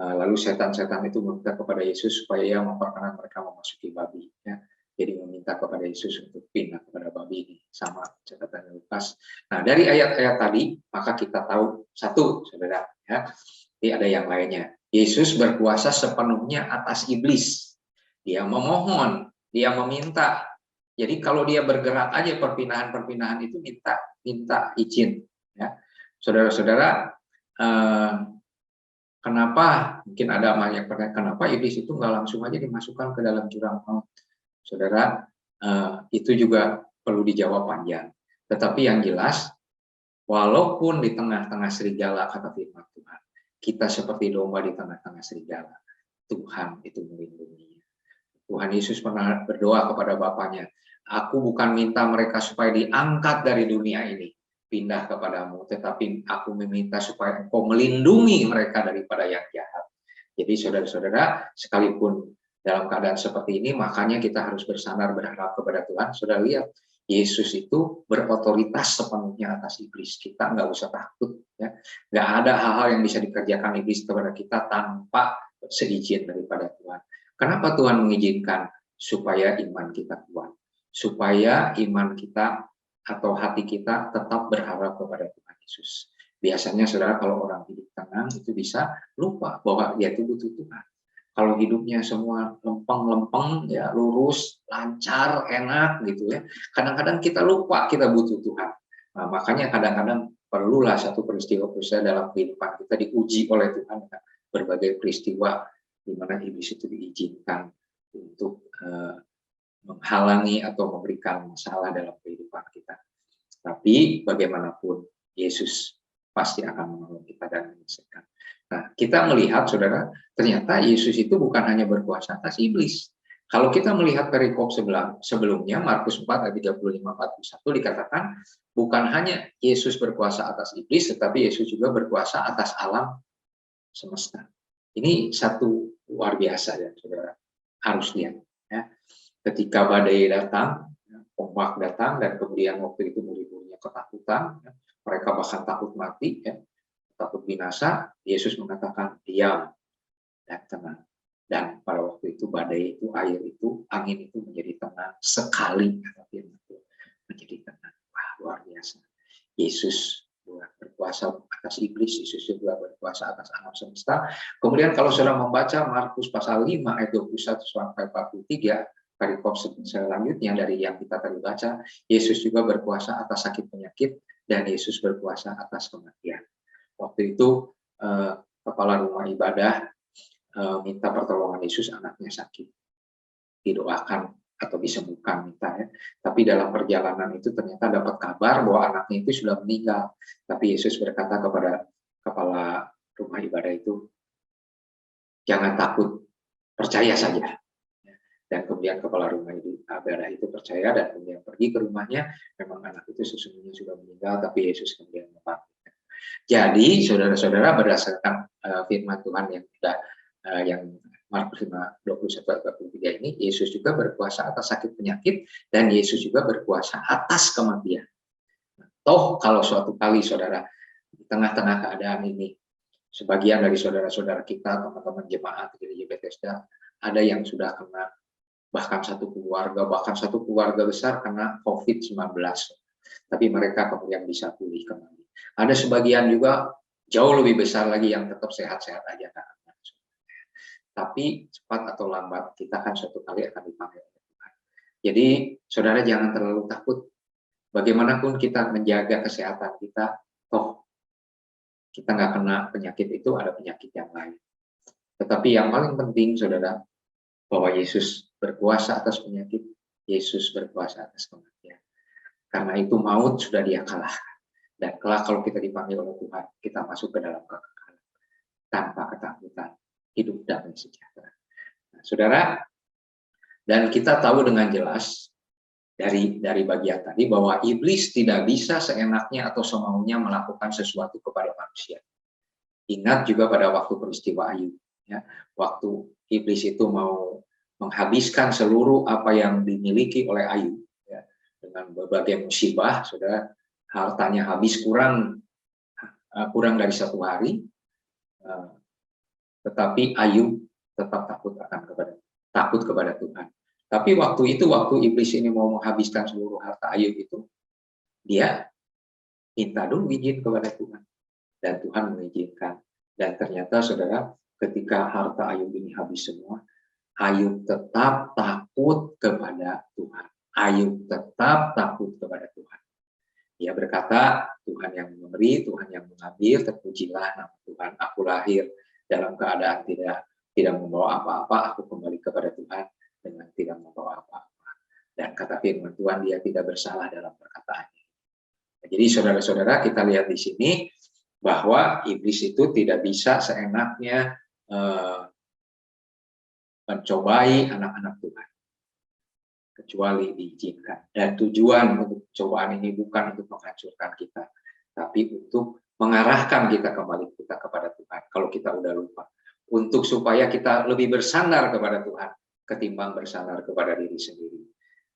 Lalu setan-setan itu meminta kepada Yesus supaya ia memperkenan mereka memasuki babi. Ya. Jadi meminta kepada Yesus untuk pindah kepada babi ini. Sama catatan Lukas. Nah, dari ayat-ayat tadi, maka kita tahu satu, saudara. Ya. Ini ada yang lainnya. Yesus berkuasa sepenuhnya atas iblis. Dia memohon, dia meminta. Jadi kalau dia bergerak aja perpindahan-perpindahan itu minta izin. Ya. Saudara-saudara, kenapa mungkin ada banyak pertanyaan, kenapa iblis itu nggak langsung aja dimasukkan ke dalam jurang maut? Saudara, itu juga perlu dijawab panjang. Tetapi yang jelas, walaupun di tengah-tengah serigala, kata firman Tuhan, kita seperti domba di tengah-tengah serigala, Tuhan itu melindungi. Tuhan Yesus pernah berdoa kepada Bapaknya, aku bukan minta mereka supaya diangkat dari dunia ini, pindah kepadamu, tetapi aku meminta supaya engkau melindungi mereka daripada yang jahat. Jadi saudara-saudara, sekalipun dalam keadaan seperti ini, makanya kita harus bersandar berharap kepada Tuhan. Saudara lihat, Yesus itu berotoritas sepenuhnya atas iblis. Kita nggak usah takut. Ya. Nggak ada hal-hal yang bisa dikerjakan iblis kepada kita tanpa seizin daripada Tuhan. Kenapa Tuhan mengizinkan? Supaya iman kita kuat. Supaya iman kita atau hati kita tetap berharap kepada Tuhan Yesus. Biasanya saudara, kalau orang hidup tenang itu bisa lupa bahwa dia itu butuh Tuhan. Kalau hidupnya semua lempeng-lempeng, ya lurus, lancar, enak gitu ya. Kadang-kadang kita lupa kita butuh Tuhan. Nah, makanya kadang-kadang perlulah satu peristiwa-peristiwa dalam kehidupan kita diuji oleh Tuhan dengan berbagai peristiwa di mana iblis itu diizinkan untuk menghalangi atau memberikan masalah dalam kehidupan kita. Tapi bagaimanapun Yesus pasti akan menolong kita dan menyelesaikan. Nah, kita melihat, saudara, ternyata Yesus itu bukan hanya berkuasa atas iblis. Kalau kita melihat perikop sebelumnya, Markus 4 ayat 35-41 dikatakan, bukan hanya Yesus berkuasa atas iblis, tetapi Yesus juga berkuasa atas alam semesta. Ini satu luar biasa ya, saudara. Harus lihat. Ya. Ketika badai datang, ombak datang, dan kemudian waktu itu murid-muridnya ketakutan, ya. Mereka bahkan takut mati, ya. Takut binasa. Yesus mengatakan diam dan tenang. Dan pada waktu itu badai itu, air itu, angin itu menjadi tenang sekali. Menjadi tenang. Wah, luar biasa. Yesus berkuasa atas iblis, Yesus juga berkuasa atas alam semesta. Kemudian kalau saudara membaca Markus pasal 5 ayat 21 sampai 43, perikop selanjutnya dari yang kita tadi baca, Yesus juga berkuasa atas sakit penyakit dan Yesus berkuasa atas kematian. Waktu itu kepala rumah ibadah minta pertolongan Yesus, anaknya sakit, didoakan atau disembuhkan minta ya. Tapi dalam perjalanan itu ternyata dapat kabar bahwa anaknya itu sudah meninggal. Tapi Yesus berkata kepada kepala rumah ibadah itu, jangan takut, percaya saja. Dan kemudian kepala rumah ibadah itu percaya dan kemudian pergi ke rumahnya. Memang anak itu sesungguhnya sudah meninggal, tapi Yesus kemudian membangkitkan. Jadi saudara-saudara, berdasarkan firman Tuhan yang sudah yang Markus 5:21-23 ini, Yesus juga berkuasa atas sakit penyakit dan Yesus juga berkuasa atas kematian. Toh kalau suatu kali saudara di tengah-tengah keadaan ini, sebagian dari saudara-saudara kita, teman-teman jemaat gereja Bethesda, ada yang sudah kena, bahkan satu keluarga besar kena COVID-19. Tapi mereka kemudian bisa pulih kembali. Ada sebagian juga jauh lebih besar lagi yang tetap sehat-sehat aja. Tapi cepat atau lambat kita kan suatu kali akan dipanggil oleh Tuhan. Jadi saudara jangan terlalu takut. Bagaimanapun kita menjaga kesehatan kita, toh kita nggak kena penyakit itu, ada penyakit yang lain. Tetapi yang paling penting, saudara, bahwa Yesus berkuasa atas penyakit, Yesus berkuasa atas kematian. Karena itu maut sudah Dia kalahkan. Dan kelak kalau kita dipanggil oleh Tuhan, kita masuk ke dalam kekekalan tanpa ketakutan, hidup damai sejahtera. Nah, saudara, dan kita tahu dengan jelas dari bagian tadi bahwa iblis tidak bisa seenaknya atau semaunya melakukan sesuatu kepada manusia. Ingat juga pada waktu peristiwa Ayub, ya, waktu iblis itu mau menghabiskan seluruh apa yang dimiliki oleh Ayub, ya, dengan berbagai musibah, saudara, hartanya habis kurang dari 1 hari, tetapi Ayub tetap takut kepada Tuhan. Tapi waktu iblis ini mau menghabiskan seluruh harta Ayub itu, dia minta dulu izin kepada Tuhan. Dan Tuhan mengizinkan. Dan ternyata, saudara, ketika harta Ayub ini habis semua, Ayub tetap takut kepada Tuhan. Ayub tetap takut kepada Tuhan. Dia berkata, Tuhan yang memberi, Tuhan yang mengambil, terpujilah nama Tuhan. Aku lahir dalam keadaan tidak membawa apa-apa, aku kembali kepada Tuhan dengan tidak membawa apa-apa. Dan kata firman Tuhan, dia tidak bersalah dalam perkataannya. Jadi saudara-saudara, kita lihat di sini bahwa iblis itu tidak bisa seenaknya mencobai anak-anak Tuhan, kecuali diizinkan. Dan tujuan untuk cobaan ini bukan untuk menghancurkan kita, tapi untuk mengarahkan kita kembali kepada Tuhan. Kalau kita udah lupa, untuk supaya kita lebih bersandar kepada Tuhan ketimbang bersandar kepada diri sendiri.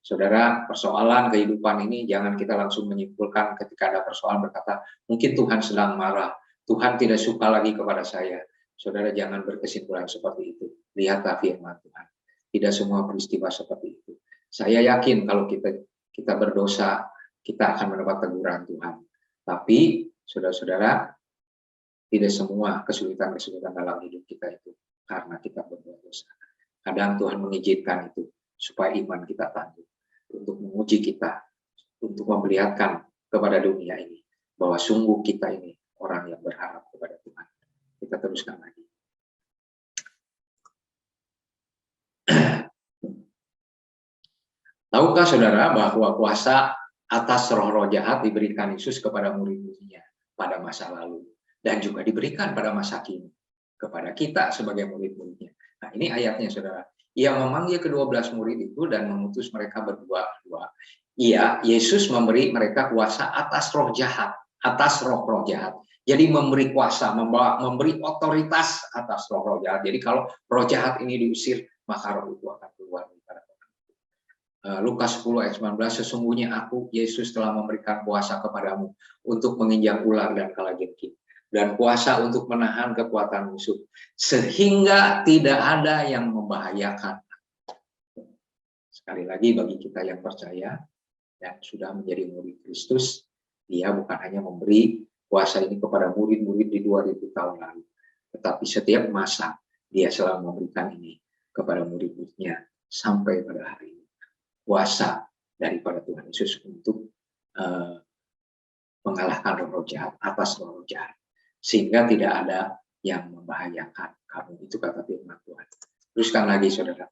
Saudara, persoalan kehidupan ini jangan kita langsung menyimpulkan ketika ada persoalan berkata, mungkin Tuhan sedang marah, Tuhan tidak suka lagi kepada saya. Saudara, jangan berkesimpulan seperti itu. Lihatlah firman Tuhan. Tidak semua peristiwa seperti itu. Saya yakin kalau kita berdosa, kita akan mendapat teguran Tuhan. Tapi, saudara-saudara, tidak semua kesulitan-kesulitan dalam hidup kita itu karena kita berbuat dosa. Kadang Tuhan mengizinkan itu supaya iman kita tangguh, untuk menguji kita, untuk memperlihatkan kepada dunia ini bahwa sungguh kita ini orang yang berharap kepada Tuhan. Kita teruskan lagi. Tahukah saudara bahwa kuasa atas roh-roh jahat diberikan Yesus kepada murid-muridnya pada masa lalu, dan juga diberikan pada masa kini kepada kita sebagai murid-muridnya. Nah, ini ayatnya, saudara. Ia memanggil ke-12 murid itu dan mengutus mereka berdua-dua. Iya, Yesus memberi mereka kuasa atas roh jahat, atas roh-roh jahat. Jadi memberi kuasa, memberi otoritas atas roh-roh jahat. Jadi kalau roh jahat ini diusir, maka roh itu akan keluar daripada orang. Lukas 10 ayat 19, sesungguhnya aku, Yesus, telah memberikan kuasa kepadamu untuk menginjak ular dan kalajengking, dan kuasa untuk menahan kekuatan musuh, sehingga tidak ada yang membahayakan. Sekali lagi, bagi kita yang percaya dan sudah menjadi murid Kristus, dia bukan hanya memberi kuasa ini kepada murid-murid di 2000 tahun lalu, tetapi setiap masa dia selalu memberikan ini kepada murid-muridnya sampai pada hari ini. Kuasa daripada Tuhan Yesus untuk mengalahkan roh-roh jahat, atas roh-roh jahat, sehingga tidak ada yang membahayakan kamu. Itu kata firman Tuhan. Teruskan lagi, saudara.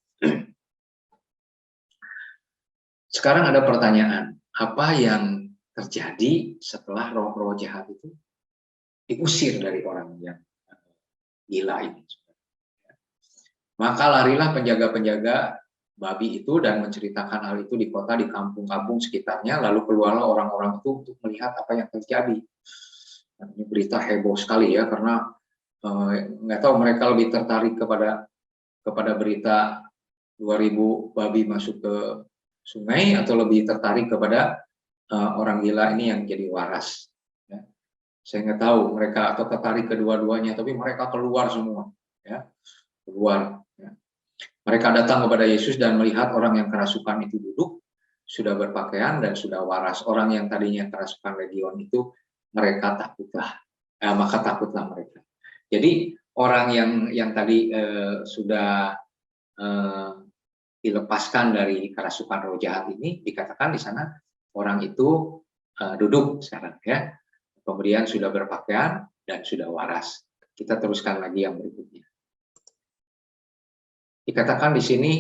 Sekarang ada pertanyaan, apa yang terjadi setelah roh-roh jahat itu diusir dari orang yang gila ini? Maka larilah penjaga-penjaga babi itu dan menceritakan hal itu di kota, di kampung-kampung sekitarnya. Lalu keluarlah orang-orang itu untuk melihat apa yang terjadi. Ini berita heboh sekali ya, karena nggak tahu mereka lebih tertarik kepada berita 2000 babi masuk ke sungai, atau lebih tertarik kepada orang gila ini yang jadi waras. Ya. Saya nggak tahu mereka, atau tertarik kedua-duanya, tapi mereka keluar semua, ya, keluar. Ya. Mereka datang kepada Yesus dan melihat orang yang kerasukan itu duduk, sudah berpakaian dan sudah waras. Orang yang tadinya kerasukan legion itu, mereka takutlah, maka takutlah mereka. Jadi orang yang tadi sudah dilepaskan dari kerasukan roh jahat ini, dikatakan di sana orang itu duduk sekarang, ya. Kemudian sudah berpakaian dan sudah waras. Kita teruskan lagi yang berikutnya. Dikatakan di sini,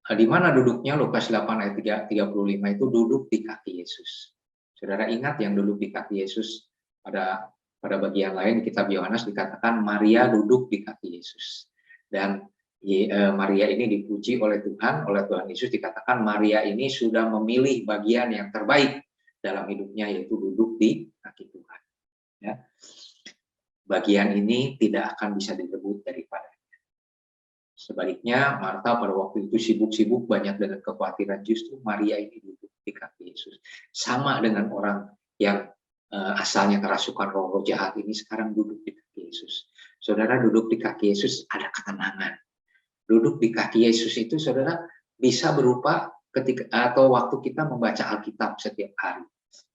di mana duduknya, Lukas 8 ayat 35 itu duduk di kaki Yesus. Saudara ingat yang duduk di kaki Yesus, pada bagian lain kitab Yohanes dikatakan Maria duduk di kaki Yesus. Dan Maria ini dipuji oleh Tuhan Yesus dikatakan Maria ini sudah memilih bagian yang terbaik dalam hidupnya, yaitu duduk di kaki Tuhan. Ya. Bagian ini tidak akan bisa direbut daripada. Sebaliknya, Marta pada waktu itu sibuk-sibuk banyak dengan kekhawatiran, justru Maria ini duduk di kaki Yesus. Sama dengan orang yang asalnya kerasukan roh jahat ini sekarang duduk di kaki Yesus. Saudara, duduk di kaki Yesus ada ketenangan. Duduk di kaki Yesus itu, saudara, bisa berupa ketika atau waktu kita membaca Alkitab setiap hari.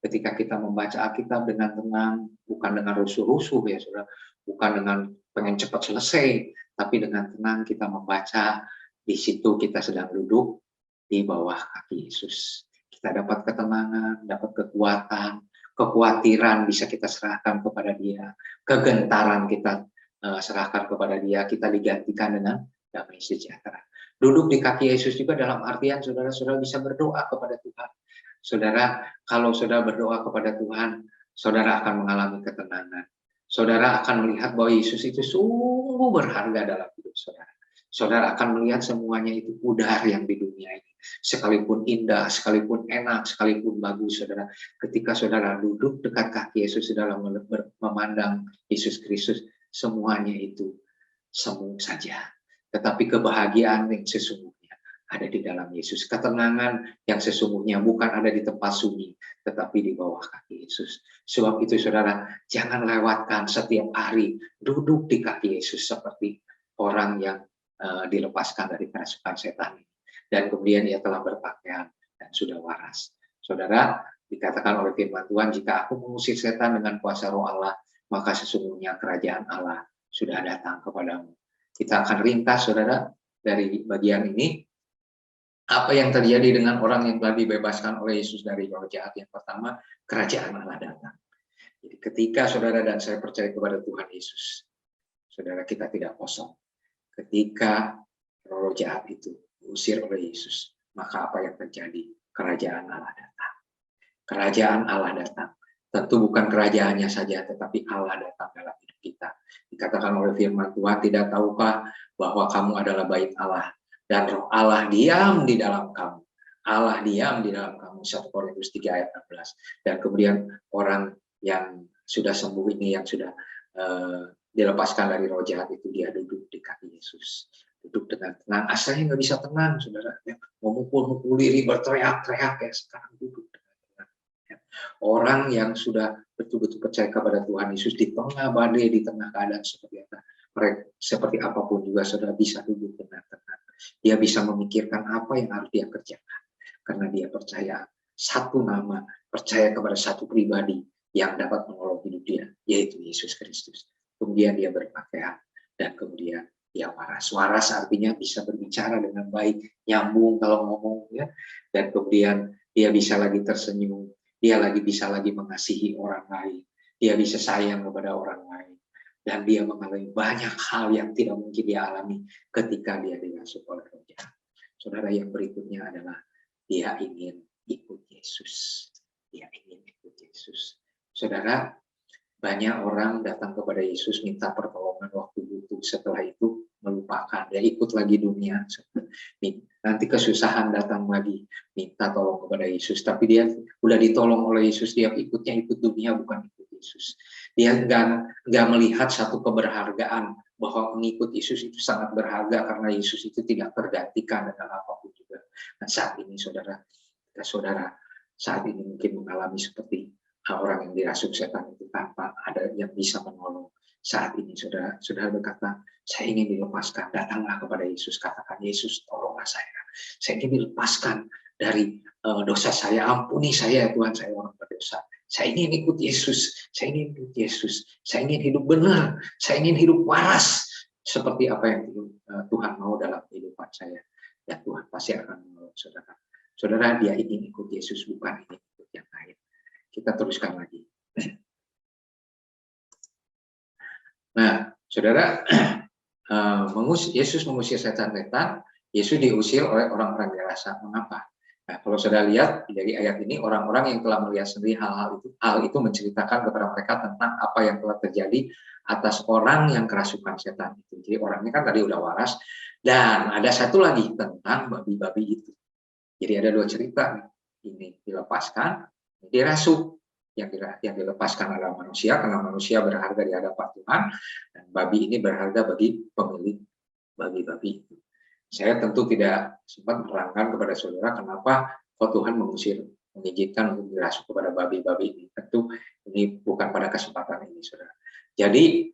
Ketika kita membaca Alkitab dengan tenang, bukan dengan rusuh-rusuh ya saudara, bukan dengan pengen cepat selesai, tapi dengan tenang kita membaca, di situ kita sedang duduk di bawah kaki Yesus. Kita dapat ketenangan, dapat kekuatan, kekhawatiran bisa kita serahkan kepada Dia, kegentaran kita serahkan kepada Dia, kita digantikan dengan damai sejahtera. Duduk di kaki Yesus juga dalam artian saudara-saudara bisa berdoa kepada Tuhan. Saudara, kalau saudara berdoa kepada Tuhan, saudara akan mengalami ketenangan. Saudara akan melihat bahwa Yesus itu sungguh berharga dalam hidup saudara. Saudara akan melihat semuanya itu pudar yang di dunia ini. Sekalipun indah, sekalipun enak, sekalipun bagus, saudara. Ketika saudara duduk dekat kaki Yesus dalam memandang Yesus Kristus, semuanya itu semu saja. Tetapi kebahagiaan yang sesungguhnya ada di dalam Yesus. Ketenangan yang sesungguhnya bukan ada di tempat sunyi, tetapi di bawah kaki Yesus. Sebab itu saudara, jangan lewatkan setiap hari duduk di kaki Yesus seperti orang yang dilepaskan dari kerasukan setan ini. Dan kemudian ia telah berpakaian dan sudah waras. Saudara, dikatakan oleh firman Tuhan, jika aku mengusir setan dengan kuasa roh Allah, maka sesungguhnya kerajaan Allah sudah datang kepadamu. Kita akan ringkas, saudara, dari bagian ini. Apa yang terjadi dengan orang yang telah dibebaskan oleh Yesus dari roh jahat? Yang pertama, kerajaan Allah datang. Jadi ketika saudara dan saya percaya kepada Tuhan Yesus, saudara, kita tidak kosong. Ketika roh jahat itu diusir oleh Yesus, maka apa yang terjadi? Kerajaan Allah datang. Kerajaan Allah datang. Tentu bukan kerajaannya saja, tetapi Allah datang dalam hidup kita. Dikatakan oleh firman Tuhan, tidak tahukah bahwa kamu adalah bait Allah, dan roh Allah diam di dalam kamu. Allah diam di dalam kamu. 1 Korintus 3 ayat 16. Dan kemudian orang yang sudah sembuh ini, yang sudah dilepaskan dari roh jahat itu, dia duduk di kaki Yesus. Duduk dengan tenang. Asalnya nggak bisa tenang, saudara. Mau mukul-mukul diri, berteriak-teriak, ya sekarang duduk dengan tenang. Orang yang sudah betul-betul percaya kepada Tuhan Yesus di tengah badai, di tengah keadaan seperti apa, seperti apapun juga saudara bisa duduk dengan tenang. Dia bisa memikirkan apa yang harus dia kerjakan. Karena dia percaya satu nama, percaya kepada satu pribadi yang dapat menolong hidup dia, yaitu Yesus Kristus. Kemudian dia berpakaian, dan kemudian dia waras. Waras artinya bisa berbicara dengan baik, nyambung kalau ngomong, ya. Dan kemudian dia bisa lagi tersenyum, dia bisa lagi mengasihi orang lain, dia bisa sayang kepada orang lain. Dan dia mengalami banyak hal yang tidak mungkin dia alami ketika dia dirasuki oleh roh jahat. Saudara, yang berikutnya adalah dia ingin ikut Yesus. Dia ingin ikut Yesus. Saudara, banyak orang datang kepada Yesus minta pertolongan waktu butuh, setelah itu melupakan, dia ikut lagi dunia. Nanti kesusahan datang lagi, minta tolong kepada Yesus, tapi dia udah ditolong oleh Yesus, dia ikut dunia, bukan ikut Yesus. Dia nggak melihat satu keberhargaan bahwa mengikut Yesus itu sangat berharga, karena Yesus itu tidak tergantikan dengan apapun juga. Nah, saat ini saudara saat ini mungkin mengalami seperti orang yang dirasuk setan itu tanpa ada yang bisa menolong. Saat ini saudara berkata, saya ingin dilepaskan, datanglah kepada Yesus, katakan, Yesus tolonglah saya ingin dilepaskan dari dosa saya, ampuni saya ya Tuhan, saya orang berdosa. Saya ingin ikut Yesus, saya ingin hidup benar, saya ingin hidup waras, seperti apa yang Tuhan mau dalam kehidupan saya. Dan Tuhan pasti akan menolong saudara. Saudara, dia ingin ikut Yesus, bukan ingin ikut yang lain. Kita teruskan lagi. Nah, saudara, Yesus mengusir setan-setan, Yesus diusir oleh orang-orang Gerasa. Mengapa? Nah, kalau saudara lihat dari ayat ini, orang-orang yang telah melihat sendiri hal itu menceritakan kepada mereka tentang apa yang telah terjadi atas orang yang kerasukan setan itu. Jadi orang ini kan tadi udah waras, dan ada satu lagi tentang babi-babi itu. Jadi ada dua cerita nih. Ini dilepaskan, dirasuk. Yang dilepaskan adalah manusia, karena manusia berharga di hadapan Tuhan, dan babi ini berharga bagi pemilik babi-babi itu. Saya tentu tidak sempat menerangkan kepada saudara kenapa kok Tuhan mengizinkan untuk dirasuk kepada babi-babi ini. Tentu ini bukan pada kesempatan ini, saudara. Jadi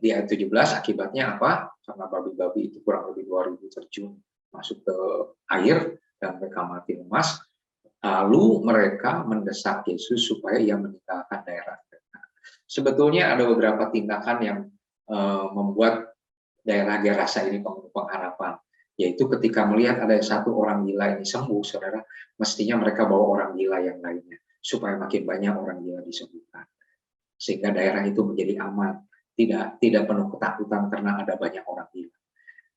di ayat 17 akibatnya apa? Karena babi-babi itu kurang lebih 2000 terjun masuk ke air dan mereka mati lemas. Lalu mereka mendesak Yesus supaya ia meninggalkan daerah mereka. Sebetulnya ada beberapa tindakan yang membuat daerah Gerasa ini penuh pengharapan, yaitu ketika melihat ada satu orang gila ini sembuh, saudara, mestinya mereka bawa orang gila yang lainnya supaya makin banyak orang gila disembuhkan, sehingga daerah itu menjadi aman, tidak penuh ketakutan karena ada banyak orang gila.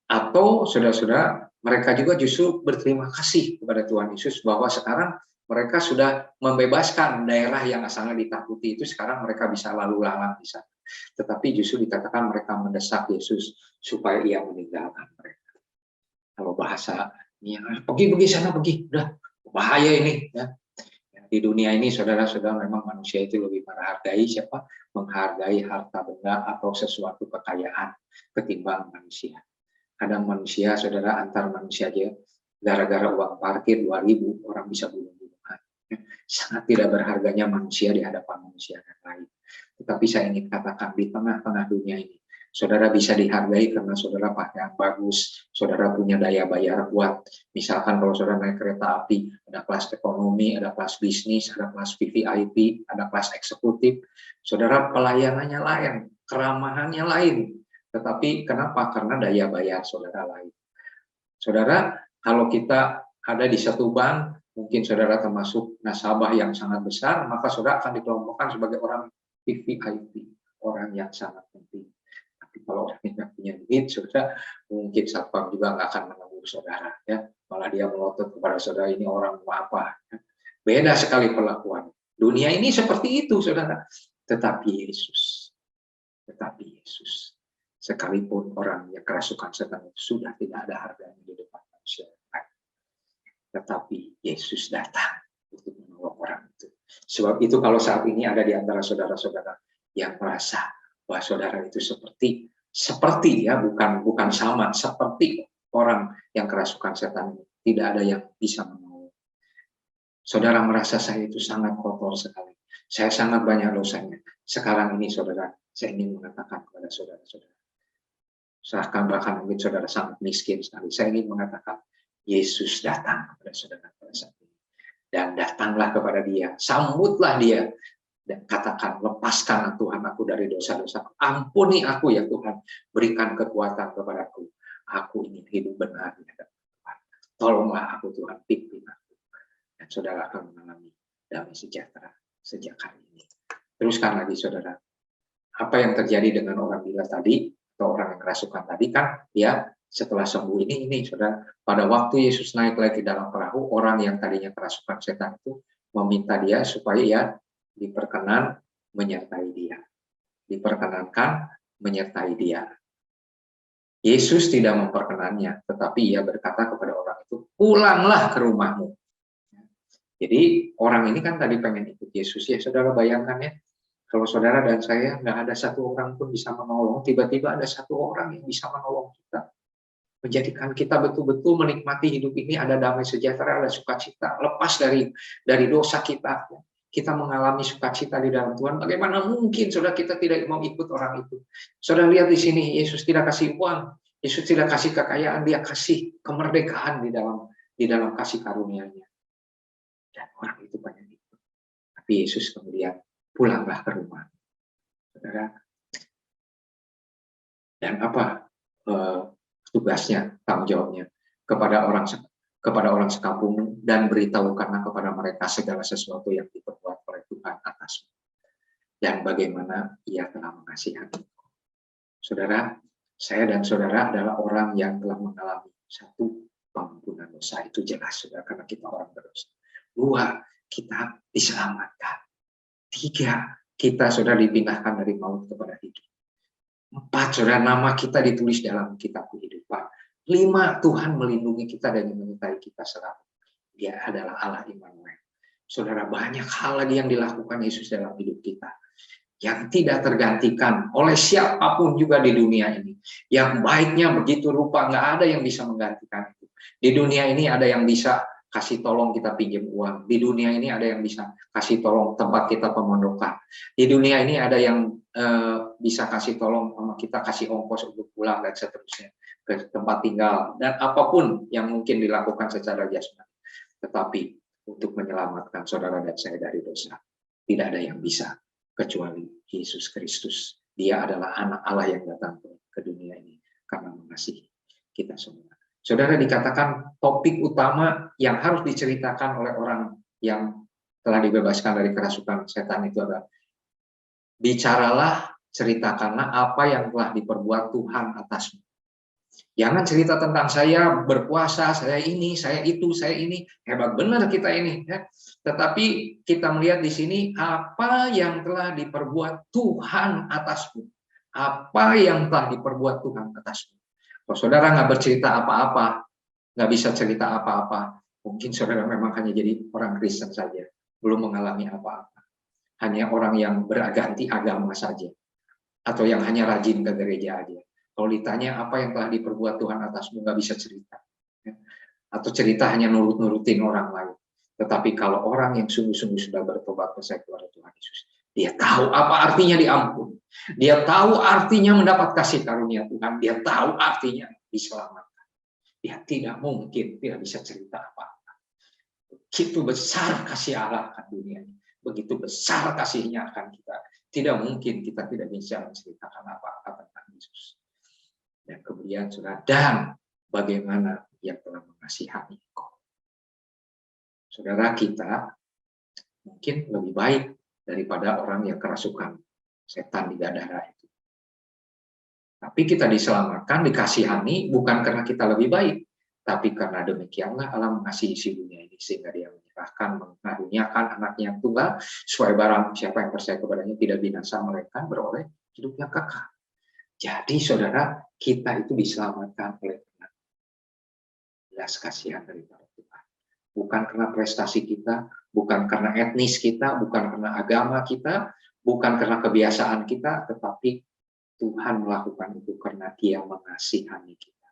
Atau saudara-saudara, mereka juga justru berterima kasih kepada Tuhan Yesus bahwa sekarang mereka sudah membebaskan daerah yang asalnya ditakuti itu, sekarang mereka bisa lalu lalang di sana. Tetapi justru dikatakan mereka mendesak Yesus supaya ia meninggalkan mereka. Kalau bahasa ini, pergi sana, pergi, udah bahaya ini. Ya. Di dunia ini, saudara-saudara, memang manusia itu lebih menghargai siapa? Menghargai harta benda atau sesuatu kekayaan ketimbang manusia. Kadang manusia, saudara, antar manusia aja, gara-gara uang parkir 2000, orang bisa bunuh-bunuhan. Sangat tidak berharganya manusia di hadapan manusia yang lain. Tetapi saya ingin katakan, di tengah-tengah dunia ini, saudara bisa dihargai karena saudara pakaian bagus, saudara punya daya bayar kuat. Misalkan kalau saudara naik kereta api, ada kelas ekonomi, ada kelas bisnis, ada kelas VVIP, ada kelas eksekutif. Saudara pelayanannya lain, keramahannya lain. Tetapi kenapa? Karena daya bayar saudara lain. Saudara, kalau kita ada di satu bank, mungkin saudara termasuk nasabah yang sangat besar, maka saudara akan dikelompokkan sebagai orang VVIP, orang yang sangat penting. Tapi kalau orang yang punya duit, saudara, mungkin satpam juga nggak akan menegur saudara. Ya. Malah dia melotot kepada saudara, ini orang mau apa. Ya. Beda sekali perlakuan. Dunia ini seperti itu, saudara. Tetapi Yesus, sekalipun orang yang kerasukan setan itu sudah tidak ada harganya di depan manusia. Tetapi Yesus datang untuk menolong orang itu. Sebab itu kalau saat ini ada di antara saudara-saudara yang merasa bahwa saudara itu seperti ya, bukan sama, seperti orang yang kerasukan setan ini, tidak ada yang bisa menolong. Saudara merasa saya itu sangat kotor sekali. Saya sangat banyak dosanya. Sekarang ini saudara, saya ingin mengatakan kepada saudara-saudara, bahkan mungkin saudara sangat miskin sekali. Saya ingin mengatakan, Yesus datang kepada saudara pada saat ini. Dan datanglah kepada dia, sambutlah dia, dan katakan, lepaskan Tuhan aku dari dosa-dosa. Ampuni aku ya Tuhan, berikan kekuatan kepadaku. Aku ingin hidup benar di hadapan Tuhan. Tolonglah aku Tuhan, pimpin aku. Dan saudara akan mengalami damai sejahtera sejak hari ini. Teruskan lagi saudara. Apa yang terjadi dengan orang gila tadi, atau orang yang kerasukan tadi kan, ya setelah sembuh ini saudara, pada waktu Yesus naik lagi dalam perahu, orang yang tadinya kerasukan setan itu meminta dia supaya ya diperkenan menyertai dia, diperkenankan menyertai dia. Yesus tidak memperkenannya, tetapi ia berkata kepada orang itu, pulanglah ke rumahmu. Jadi orang ini kan tadi pengen ikut Yesus ya, saudara bayangkan ya. Kalau saudara dan saya nggak ada satu orang pun bisa menolong, tiba-tiba ada satu orang yang bisa menolong kita. Menjadikan kita betul-betul menikmati hidup ini, ada damai sejahtera, ada sukacita, lepas dari dosa kita. Kita mengalami sukacita di dalam Tuhan. Bagaimana mungkin saudara kita tidak mau ikut orang itu? Saudara lihat di sini, Yesus tidak kasih uang, Yesus tidak kasih kekayaan, dia kasih kemerdekaan di dalam kasih karunia-Nya. Dan orang itu banyak ikut. Tapi Yesus kemudian pulanglah ke rumah, saudara. Dan apa tugasnya, tanggung jawabnya kepada orang sekampung, dan beritahukanlah kepada mereka segala sesuatu yang diperbuat oleh Tuhan atasmu, dan bagaimana ia telah mengasihi. Saudara, saya dan saudara adalah orang yang telah mengalami satu, pengampunan dosa itu jelas, saudara, karena kita orang berdosa. 2, kita diselamatkan. 3, kita sudah dipindahkan dari maut kepada hidup. 4, saudara, nama kita ditulis dalam kitab kehidupan. 5, Tuhan melindungi kita dan menyertai kita selalu. Dia adalah Allah Immanuel. Saudara, banyak hal lagi yang dilakukan Yesus dalam hidup kita, yang tidak tergantikan oleh siapapun juga di dunia ini. Yang baiknya begitu rupa, nggak ada yang bisa menggantikan itu. Di dunia ini ada yang bisa kasih tolong kita pinjam uang. Di dunia ini ada yang bisa kasih tolong tempat kita pemondokan. Di dunia ini ada yang bisa kasih tolong sama kita, kasih ongkos untuk pulang dan seterusnya ke tempat tinggal. Dan apapun yang mungkin dilakukan secara jasmani. Tetapi untuk menyelamatkan saudara dan saya dari dosa, tidak ada yang bisa kecuali Yesus Kristus. Dia adalah anak Allah yang datang ke dunia ini karena mengasihi kita semua. Saudara, dikatakan topik utama yang harus diceritakan oleh orang yang telah dibebaskan dari kerasukan setan itu adalah bicaralah, ceritakanlah apa yang telah diperbuat Tuhan atasmu. Jangan cerita tentang saya berpuasa, saya ini, saya itu, saya ini, hebat benar kita ini. Ya. Tetapi kita melihat di sini apa yang telah diperbuat Tuhan atasmu. Apa yang telah diperbuat Tuhan atasmu. Kalau saudara nggak bercerita apa-apa, nggak bisa cerita apa-apa, mungkin saudara memang hanya jadi orang Kristen saja, belum mengalami apa-apa. Hanya orang yang berganti agama saja, atau yang hanya rajin ke gereja aja. Kalau ditanya apa yang telah diperbuat Tuhan atasmu, nggak bisa cerita. Atau cerita hanya nurut-nurutin orang lain. Tetapi kalau orang yang sungguh-sungguh sudah bertobat percaya kepada Tuhan Yesus, dia tahu apa artinya diampuni. Dia tahu artinya mendapat kasih karunia Tuhan. Dia tahu artinya diselamatkan. Dia tidak mungkin tidak bisa cerita apa-apa. Begitu besar kasih Allah akan dunia ini. Begitu besar kasihnya akan kita. Tidak mungkin kita tidak bisa menceritakan apa-apa tentang Yesus. Dan kemudian saudara, dan bagaimana Dia telah mengasihani engkau. Saudara, kita mungkin lebih baik daripada orang yang kerasukan setan di Gadara itu. Tapi kita diselamatkan, dikasihani bukan karena kita lebih baik, tapi karena demikianlah Allah mengasihi si dunia ini sehingga Dia menyerahkan, mengaruniakan anaknya yang tunggal supaya barang siapa yang percaya kepadanya tidak binasa melainkan beroleh hidup yang kekal. Jadi saudara, kita itu diselamatkan oleh Tuhan. Belas kasihan daripada Tuhan. Bukan karena prestasi kita, bukan karena etnis kita, bukan karena agama kita, bukan karena kebiasaan kita, tetapi Tuhan melakukan itu karena Dia mengasihani kita.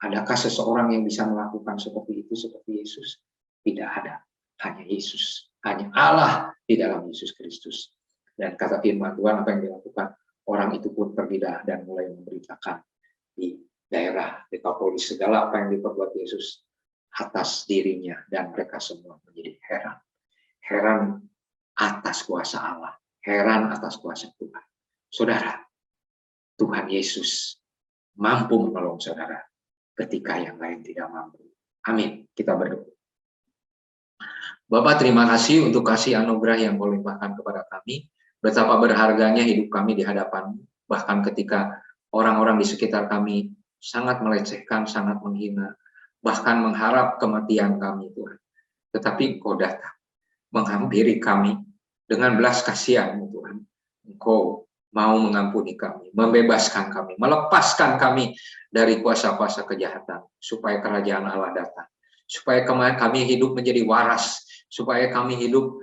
Adakah seseorang yang bisa melakukan seperti itu, seperti Yesus? Tidak ada. Hanya Yesus. Hanya Allah di dalam Yesus Kristus. Dan kata firman Tuhan, apa yang dilakukan? Orang itu pun pergi dan mulai memberitakan di daerah Dekapolis segala apa yang diperbuat Yesus atas dirinya, dan mereka semua menjadi heran. Heran atas kuasa Allah, heran atas kuasa Tuhan. Saudara, Tuhan Yesus mampu menolong saudara ketika yang lain tidak mampu. Amin. Kita berdoa. Bapak, terima kasih untuk kasih anugerah yang kau limpahkan kepada kami. Betapa berharganya hidup kami di hadapan-Mu, bahkan ketika orang-orang di sekitar kami sangat melecehkan, sangat menghina, bahkan mengharap kematian kami, Tuhan. Tetapi Engkau datang, menghampiri kami dengan belas kasihan-Mu, Tuhan. Engkau mau mengampuni kami, membebaskan kami, melepaskan kami dari kuasa-kuasa kejahatan, supaya kerajaan Allah datang, supaya kami hidup menjadi waras, supaya kami hidup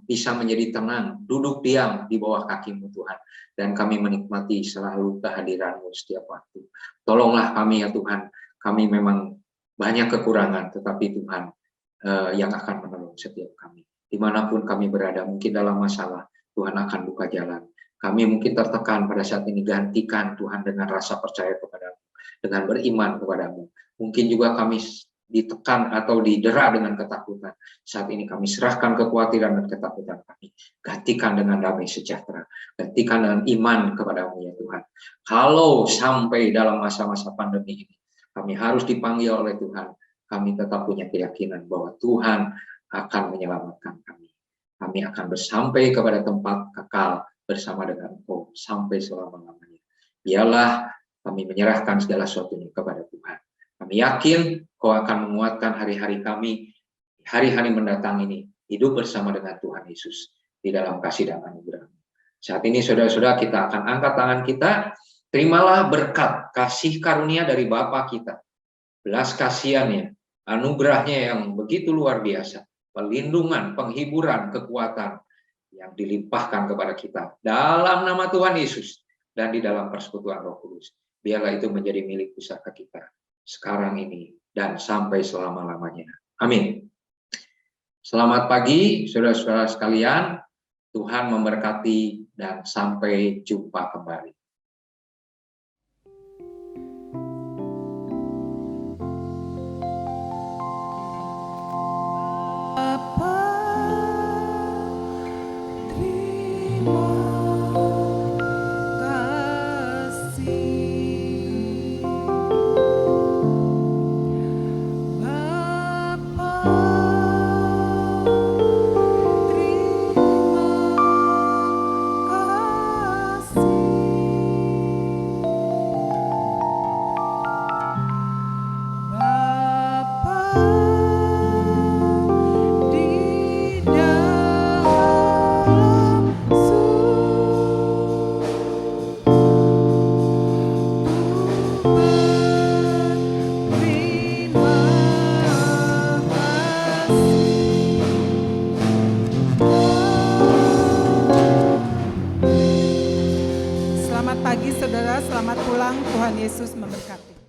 bisa menjadi tenang, duduk diam di bawah kaki-Mu Tuhan, dan kami menikmati selalu kehadiran-Mu setiap waktu. Tolonglah kami ya Tuhan, kami memang banyak kekurangan, tetapi Tuhan yang akan menolong setiap kami. Dimanapun kami berada, mungkin dalam masalah, Tuhan akan buka jalan. Kami mungkin tertekan pada saat ini, gantikan Tuhan dengan rasa percaya kepadamu, dengan beriman kepadamu. Mungkin juga kami ditekan atau didera dengan ketakutan. Saat ini kami serahkan kekhawatiran dan ketakutan kami. Gantikan dengan damai sejahtera. Gantikan dengan iman kepadamu ya Tuhan. Kalau sampai dalam masa-masa pandemi ini, kami harus dipanggil oleh Tuhan, kami tetap punya keyakinan bahwa Tuhan akan menyelamatkan kami. Kami akan bersampai kepada tempat kekal bersama dengan Engkau sampai selama-lamanya. Biarlah kami menyerahkan segala sesuatunya kepada Tuhan. Kami yakin Kau akan menguatkan hari-hari kami, hari-hari mendatang ini, hidup bersama dengan Tuhan Yesus di dalam kasih dan anugerah. Saat ini saudara-saudara, kita akan angkat tangan kita. Terimalah berkat, kasih karunia dari Bapa kita, belas kasihannya, anugerahnya yang begitu luar biasa, perlindungan, penghiburan, kekuatan yang dilimpahkan kepada kita dalam nama Tuhan Yesus dan di dalam persekutuan Roh Kudus. Biarlah itu menjadi milik pusaka kita sekarang ini dan sampai selama-lamanya. Amin. Selamat pagi saudara-saudara sekalian. Tuhan memberkati dan sampai jumpa kembali. Bapa, terima kasih. Bapa, Selamat pagi saudara, selamat pulang. Tuhan Yesus memberkati.